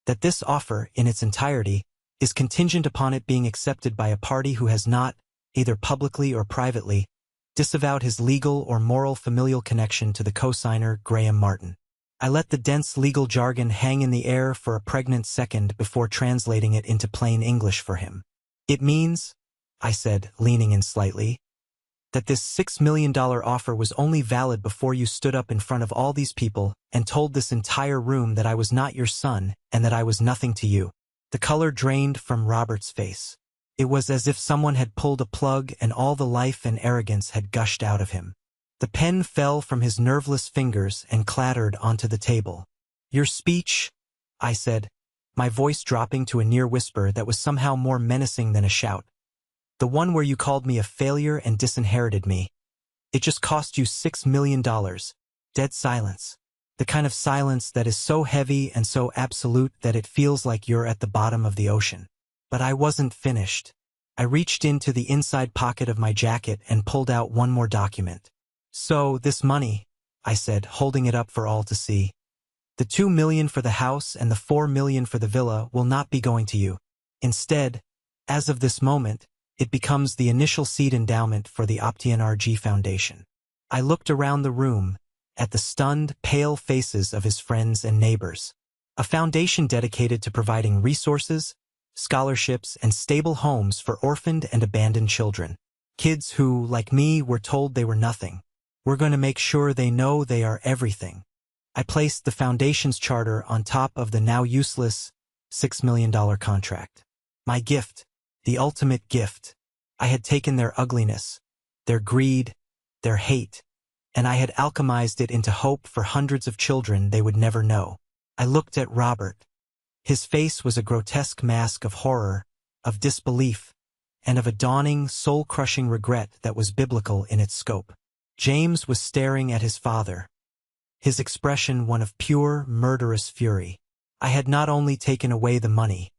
that this offer, in its entirety, is contingent upon it being accepted by a party who has not, either publicly or privately, disavowed his legal or moral familial connection to the co-signer Graham Martin. I let the dense legal jargon hang in the air for a pregnant second before translating it into plain English for him. It means, I said, leaning in slightly, that this $6 million offer was only valid before you stood up in front of all these people and told this entire room that I was not your son and that I was nothing to you. The color drained from Robert's face. It was as if someone had pulled a plug and all the life and arrogance had gushed out of him. The pen fell from his nerveless fingers and clattered onto the table. Your speech, I said, my voice dropping to a near whisper that was somehow more menacing than a shout. The one where you called me a failure and disinherited me. It just cost you $6 million. Dead silence. The kind of silence that is so heavy and so absolute that it feels like you're at the bottom of the ocean. But I wasn't finished. I reached into the inside pocket of my jacket and pulled out one more document. So, this money, I said, holding it up for all to see. The $2 million for the house and the $4 million for the villa will not be going to you. Instead, as of this moment, it becomes the initial seed endowment for the Ry4ns144 Foundation. I looked around the room, at the stunned, pale faces of his friends and neighbors. A foundation dedicated to providing resources, scholarships, and stable homes for orphaned and abandoned children. Kids who, like me, were told they were nothing, We're going to make sure they know they are everything. I placed the foundation's charter on top of the now useless $6 million contract. My gift, the ultimate gift. I had taken their ugliness, their greed, their hate, and I had alchemized it into hope for hundreds of children they would never know. I looked at Robert. His face was a grotesque mask of horror, of disbelief, and of a dawning, soul-crushing regret that was biblical in its scope. James was staring at his father, his expression one of pure, murderous fury. I had not only taken away the money,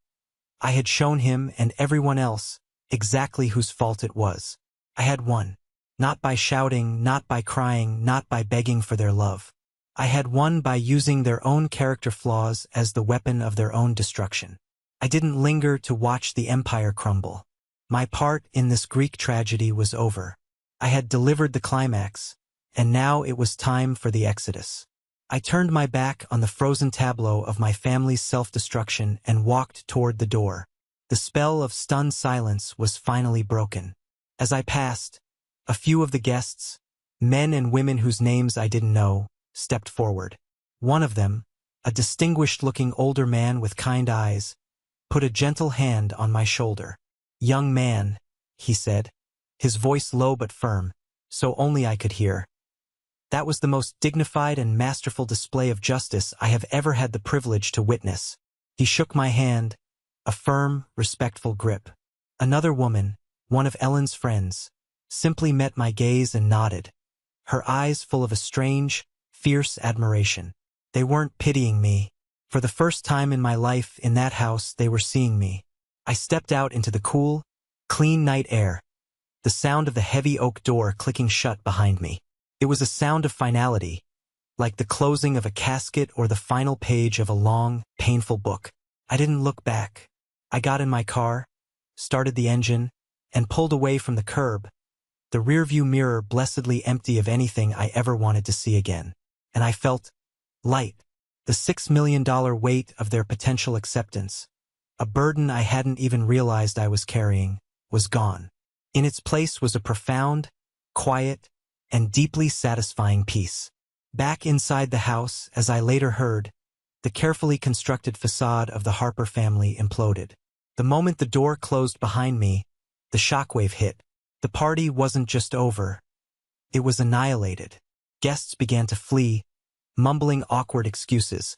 I had shown him and everyone else exactly whose fault it was. I had won. Not by shouting, not by crying, not by begging for their love. I had won by using their own character flaws as the weapon of their own destruction. I didn't linger to watch the empire crumble. My part in this Greek tragedy was over. I had delivered the climax, and now it was time for the exodus. I turned my back on the frozen tableau of my family's self-destruction and walked toward the door. The spell of stunned silence was finally broken. As I passed, a few of the guests, men and women whose names I didn't know, stepped forward. One of them, a distinguished-looking older man with kind eyes, put a gentle hand on my shoulder. "Young man," he said, his voice low but firm, so only I could hear. That was the most dignified and masterful display of justice I have ever had the privilege to witness. He shook my hand, a firm, respectful grip. Another woman, one of Ellen's friends, simply met my gaze and nodded, her eyes full of a strange, fierce admiration. They weren't pitying me. For the first time in my life in that house, they were seeing me. I stepped out into the cool, clean night air, the sound of the heavy oak door clicking shut behind me. It was a sound of finality, like the closing of a casket or the final page of a long, painful book. I didn't look back. I got in my car, started the engine, and pulled away from the curb, the rearview mirror blessedly empty of anything I ever wanted to see again. And I felt light. The $6 million weight of their potential acceptance, a burden I hadn't even realized I was carrying, was gone. In its place was a profound, quiet, and deeply satisfying peace. Back inside the house, as I later heard, the carefully constructed facade of the Harper family imploded. The moment the door closed behind me, the shockwave hit. The party wasn't just over. It was annihilated. Guests began to flee, mumbling awkward excuses,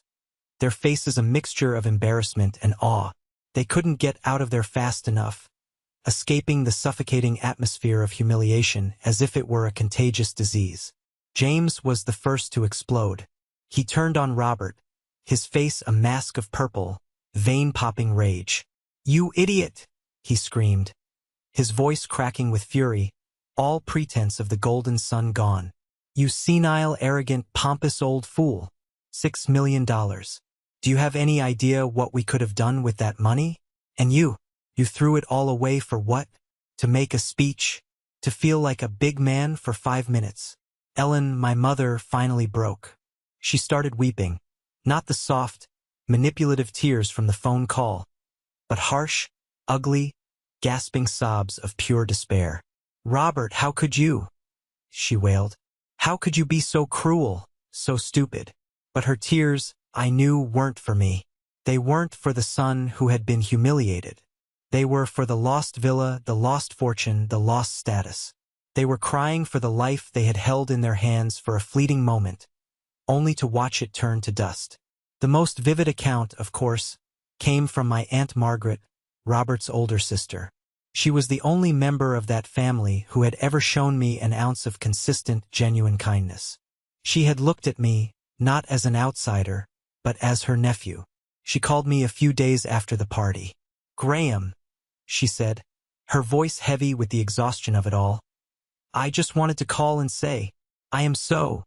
their faces a mixture of embarrassment and awe. They couldn't get out of there fast enough, escaping the suffocating atmosphere of humiliation as if it were a contagious disease. James was the first to explode. He turned on Robert, his face a mask of purple, vein-popping rage. "You idiot!" he screamed, his voice cracking with fury, all pretense of the golden sun gone. "You senile, arrogant, pompous old fool. $6 million. Do you have any idea what we could have done with that money? And you threw it all away for what? To make a speech? To feel like a big man for 5 minutes?" Ellen, my mother, finally broke. She started weeping, not the soft, manipulative tears from the phone call, but harsh, ugly, gasping sobs of pure despair. "Robert, how could you?" she wailed. "How could you be so cruel, so stupid?" But her tears, I knew, weren't for me. They weren't for the son who had been humiliated. They were for the lost villa, the lost fortune, the lost status. They were crying for the life they had held in their hands for a fleeting moment, only to watch it turn to dust. The most vivid account, of course, came from my Aunt Margaret, Robert's older sister. She was the only member of that family who had ever shown me an ounce of consistent, genuine kindness. She had looked at me, not as an outsider, but as her nephew. She called me a few days after the party. "Graham," she said, her voice heavy with the exhaustion of it all, "I just wanted to call and say, I am so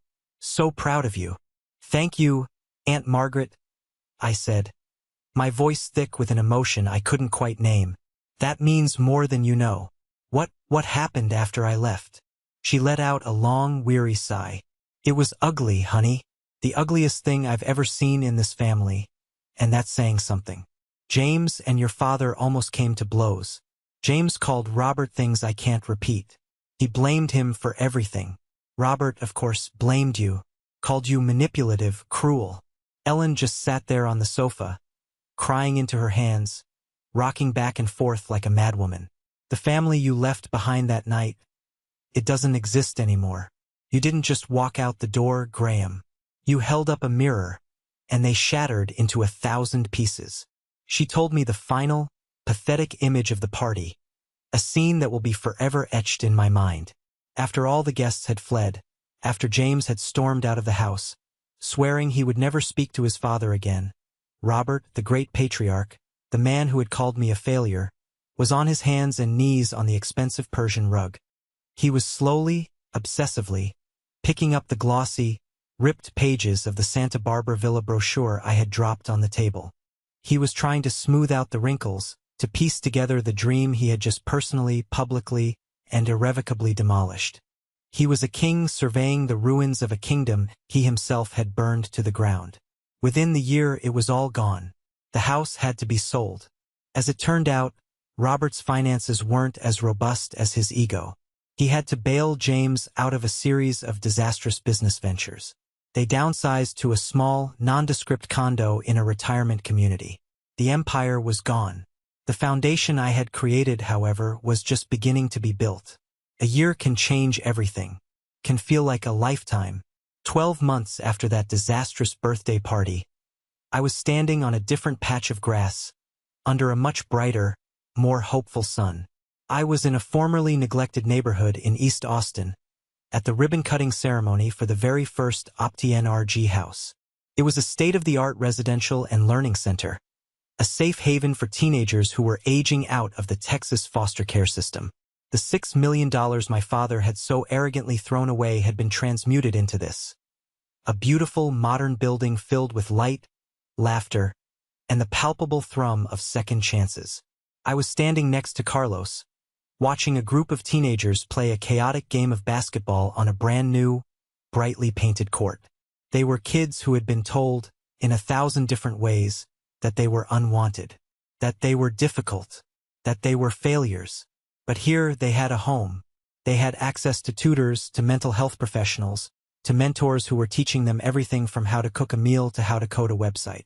proud of you." "Thank you, Aunt Margaret," I said, my voice thick with an emotion I couldn't quite name. "That means more than you know." What happened after I left?" She let out a long, weary sigh. "It was ugly, honey. The ugliest thing I've ever seen in this family, and that's saying something. James and your father almost came to blows. James called Robert things I can't repeat. He blamed him for everything. Robert, of course, blamed you, called you manipulative, cruel. Ellen just sat there on the sofa, crying into her hands, rocking back and forth like a madwoman. The family you left behind that night, it doesn't exist anymore. You didn't just walk out the door, Graham. You held up a mirror, and they shattered into 1,000 pieces. She told me the final, pathetic image of the party, a scene that will be forever etched in my mind. After all the guests had fled, after James had stormed out of the house, swearing he would never speak to his father again, Robert, the great patriarch, the man who had called me a failure, was on his hands and knees on the expensive Persian rug. He was slowly, obsessively, picking up the glossy, ripped pages of the Santa Barbara Villa brochure I had dropped on the table. He was trying to smooth out the wrinkles, to piece together the dream he had just personally, publicly, and irrevocably demolished. He was a king surveying the ruins of a kingdom he himself had burned to the ground. Within the year it was all gone. The house had to be sold. As it turned out, Robert's finances weren't as robust as his ego. He had to bail James out of a series of disastrous business ventures. They downsized to a small, nondescript condo in a retirement community. The empire was gone. The foundation I had created, however, was just beginning to be built. A year can change everything, can feel like a lifetime. 12 months after that disastrous birthday party, I was standing on a different patch of grass, under a much brighter, more hopeful sun. I was in a formerly neglected neighborhood in East Austin, at the ribbon-cutting ceremony for the very first OptiNRG house. It was a state-of-the-art residential and learning center, a safe haven for teenagers who were aging out of the Texas foster care system. The $6 million my father had so arrogantly thrown away had been transmuted into this. A beautiful, modern building filled with light, laughter, and the palpable thrum of second chances. I was standing next to Carlos, watching a group of teenagers play a chaotic game of basketball on a brand new, brightly painted court. They were kids who had been told, in 1,000 different ways, that they were unwanted, that they were difficult, that they were failures. But here they had a home. They had access to tutors, to mental health professionals, to mentors who were teaching them everything from how to cook a meal to how to code a website.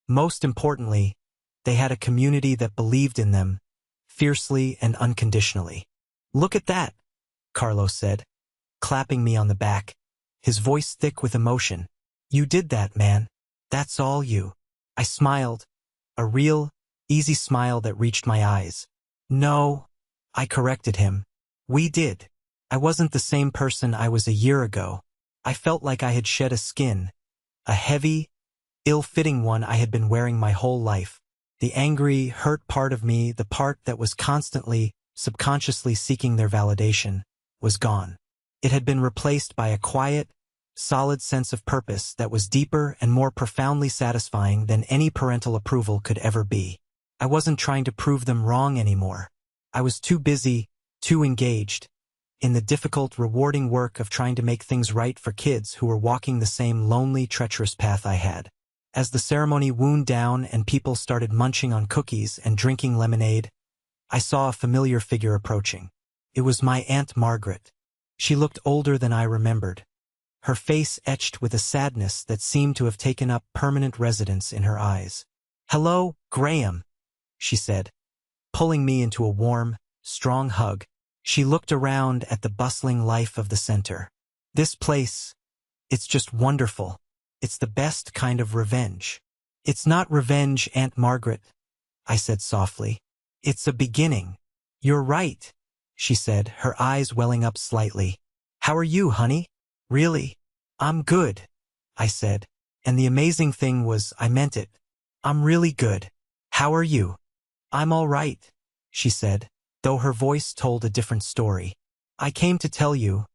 Most importantly, they had a community that believed in them, fiercely and unconditionally. "Look at that," Carlos said, clapping me on the back, his voice thick with emotion. "You did that, man. That's all you." I smiled, a real, easy smile that reached my eyes. "No," I corrected him. "We did. I wasn't the same person I was a year ago. I felt like I had shed a skin, a heavy, ill-fitting one I had been wearing my whole life. The angry, hurt part of me, the part that was constantly, subconsciously seeking their validation, was gone. It had been replaced by a quiet, solid sense of purpose that was deeper and more profoundly satisfying than any parental approval could ever be. I wasn't trying to prove them wrong anymore. I was too busy, too engaged, in the difficult, rewarding work of trying to make things right for kids who were walking the same lonely, treacherous path I had. As the ceremony wound down and people started munching on cookies and drinking lemonade, I saw a familiar figure approaching. It was my Aunt Margaret. She looked older than I remembered, her face etched with a sadness that seemed to have taken up permanent residence in her eyes. "Hello, Graham," she said, pulling me into a warm, strong hug. She looked around at the bustling life of the center. "This place, it's just wonderful. It's the best kind of revenge." "It's not revenge, Aunt Margaret," I said softly. "It's a beginning." "You're right," she said, her eyes welling up slightly. "How are you, honey?" "Really? I'm good," I said. And the amazing thing was I meant it. "I'm really good. How are you?" "I'm all right," she said, though her voice told a different story. "I came to tell you,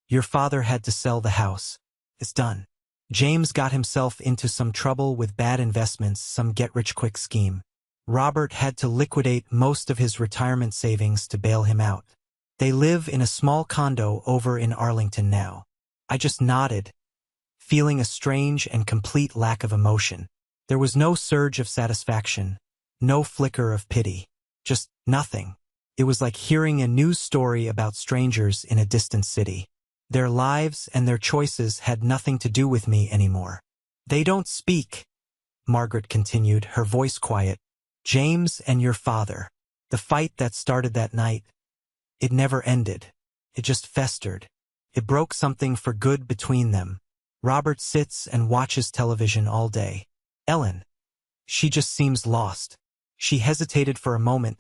your father had to sell the house. It's done. James got himself into some trouble with bad investments, some get-rich-quick scheme. Robert had to liquidate most of his retirement savings to bail him out. They live in a small condo over in Arlington now." I just nodded, feeling a strange and complete lack of emotion. There was no surge of satisfaction, no flicker of pity, just nothing. It was like hearing a news story about strangers in a distant city. Their lives and their choices had nothing to do with me anymore. They don't speak, Margaret continued, her voice quiet. James and your father. The fight that started that night. It never ended. It just festered. It broke something for good between them. Robert sits and watches television all day. Ellen. She just seems lost. She hesitated for a moment,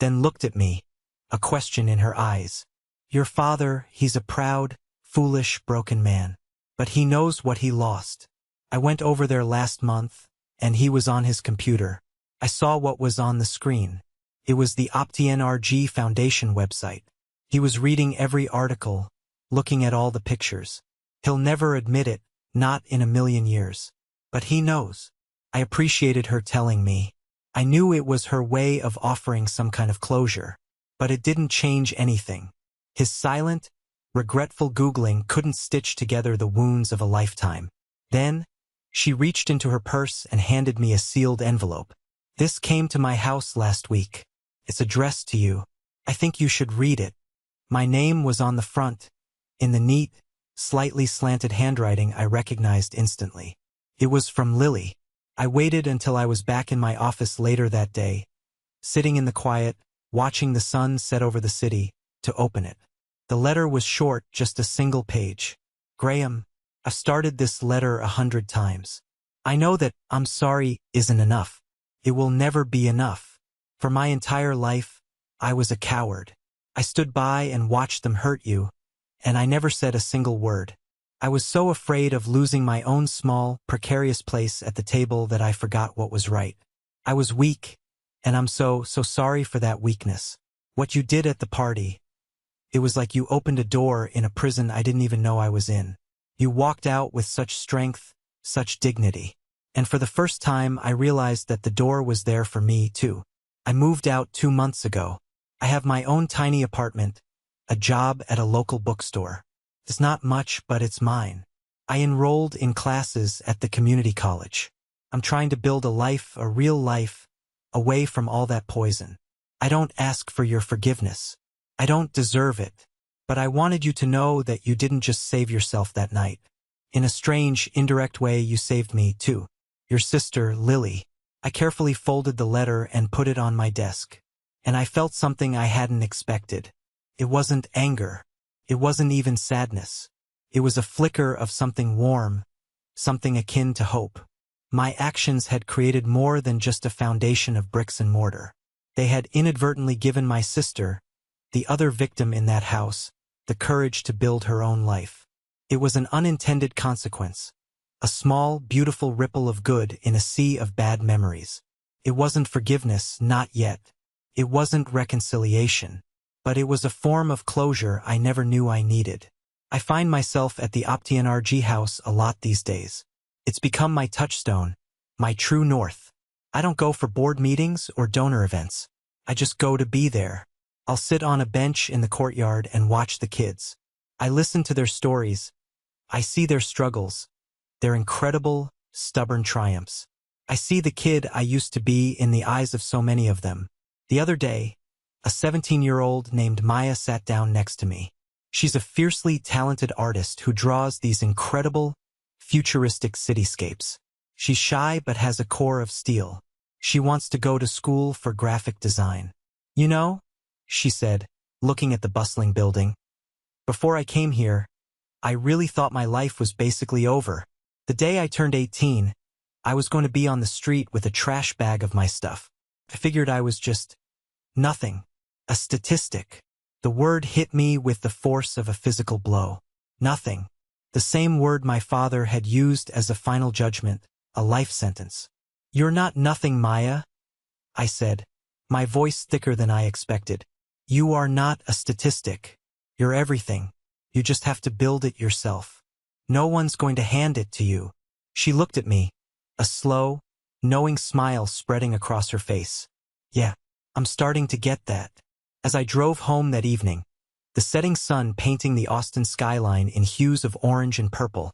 then looked at me, a question in her eyes. Your father, he's a proud, foolish, broken man. But he knows what he lost. I went over there last month, and he was on his computer. I saw what was on the screen. It was the OptiNRG Foundation website. He was reading every article, looking at all the pictures. He'll never admit it, not in a million years. But he knows. I appreciated her telling me. I knew it was her way of offering some kind of closure. But it didn't change anything. His silent, regretful Googling couldn't stitch together the wounds of a lifetime. Then, she reached into her purse and handed me a sealed envelope. This came to my house last week. It's addressed to you. I think you should read it. My name was on the front, in the neat, slightly slanted handwriting I recognized instantly. It was from Lily. I waited until I was back in my office later that day, sitting in the quiet, watching the sun set over the city, to open it. The letter was short, just a single page. Graham, I've started this letter 100 times. I know that I'm sorry isn't enough. It will never be enough. For my entire life, I was a coward. I stood by and watched them hurt you, and I never said a single word. I was so afraid of losing my own small, precarious place at the table that I forgot what was right. I was weak, and I'm so sorry for that weakness. What you did at the party, it was like you opened a door in a prison I didn't even know I was in. You walked out with such strength, such dignity. And for the first time, I realized that the door was there for me, too. I moved out 2 months ago. I have my own tiny apartment, a job at a local bookstore. It's not much, but it's mine. I enrolled in classes at the community college. I'm trying to build a life, a real life, away from all that poison. I don't ask for your forgiveness. I don't deserve it. But I wanted you to know that you didn't just save yourself that night. In a strange, indirect way, you saved me, too. Your sister, Lily. I carefully folded the letter and put it on my desk. And I felt something I hadn't expected. It wasn't anger. It wasn't even sadness. It was a flicker of something warm, something akin to hope. My actions had created more than just a foundation of bricks and mortar. They had inadvertently given my sister, the other victim in that house, the courage to build her own life. It was an unintended consequence, a small, beautiful ripple of good in a sea of bad memories. It wasn't forgiveness, not yet. It wasn't reconciliation. But it was a form of closure I never knew I needed. I find myself at the OptiNRG house a lot these days. It's become my touchstone, my true north. I don't go for board meetings or donor events. I just go to be there. I'll sit on a bench in the courtyard and watch the kids. I listen to their stories. I see their struggles, their incredible, stubborn triumphs. I see the kid I used to be in the eyes of so many of them. The other day, a 17-year-old named Maya sat down next to me. She's a fiercely talented artist who draws these incredible, futuristic cityscapes. She's shy but has a core of steel. She wants to go to school for graphic design. You know, she said, looking at the bustling building. Before I came here, I really thought my life was basically over. The day I turned 18, I was going to be on the street with a trash bag of my stuff. I figured I was just nothing. A statistic. The word hit me with the force of a physical blow. Nothing. The same word my father had used as a final judgment, a life sentence. You're not nothing, Maya, I said, my voice thicker than I expected. You are not a statistic. You're everything. You just have to build it yourself. No one's going to hand it to you. She looked at me, a slow, knowing smile spreading across her face. Yeah, I'm starting to get that. As I drove home that evening, the setting sun painting the Austin skyline in hues of orange and purple,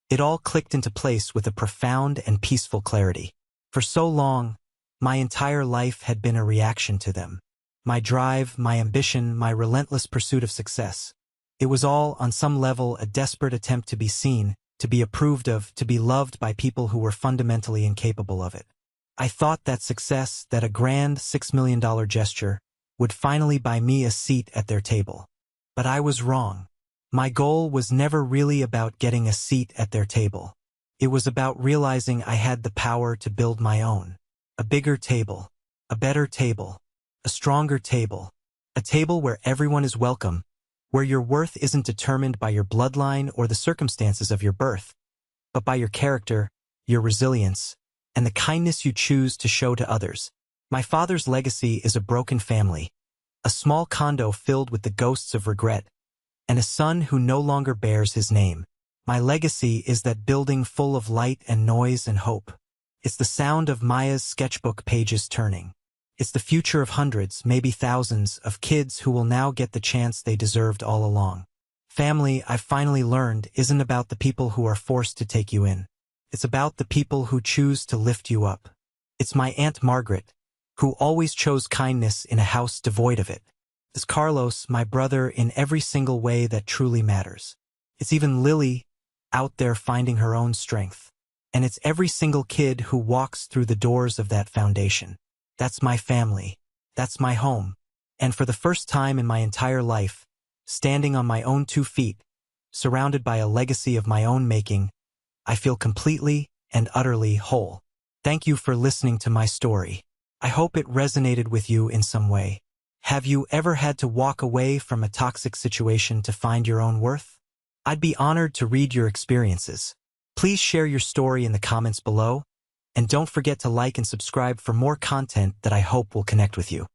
it all clicked into place with a profound and peaceful clarity. For so long, my entire life had been a reaction to them. My drive, my ambition, my relentless pursuit of success. It was all, on some level, a desperate attempt to be seen, to be approved of, to be loved by people who were fundamentally incapable of it. I thought that success, that a grand $6 million gesture, would finally buy me a seat at their table. But I was wrong. My goal was never really about getting a seat at their table. It was about realizing I had the power to build my own. A bigger table. A better table. A stronger table. A table where everyone is welcome, where your worth isn't determined by your bloodline or the circumstances of your birth, but by your character, your resilience, and the kindness you choose to show to others. My father's legacy is a broken family, a small condo filled with the ghosts of regret, and a son who no longer bears his name. My legacy is that building full of light and noise and hope. It's the sound of Maya's sketchbook pages turning. It's the future of hundreds, maybe thousands, of kids who will now get the chance they deserved all along. Family, I've finally learned, isn't about the people who are forced to take you in. It's about the people who choose to lift you up. It's my Aunt Margaret, who always chose kindness in a house devoid of it. It's Carlos, my brother, in every single way that truly matters. It's even Lily, out there finding her own strength. And it's every single kid who walks through the doors of that foundation. That's my family. That's my home. And for the first time in my entire life, standing on my own 2 feet, surrounded by a legacy of my own making, I feel completely and utterly whole. Thank you for listening to my story. I hope it resonated with you in some way. Have you ever had to walk away from a toxic situation to find your own worth? I'd be honored to read your experiences. Please share your story in the comments below, and don't forget to like and subscribe for more content that I hope will connect with you.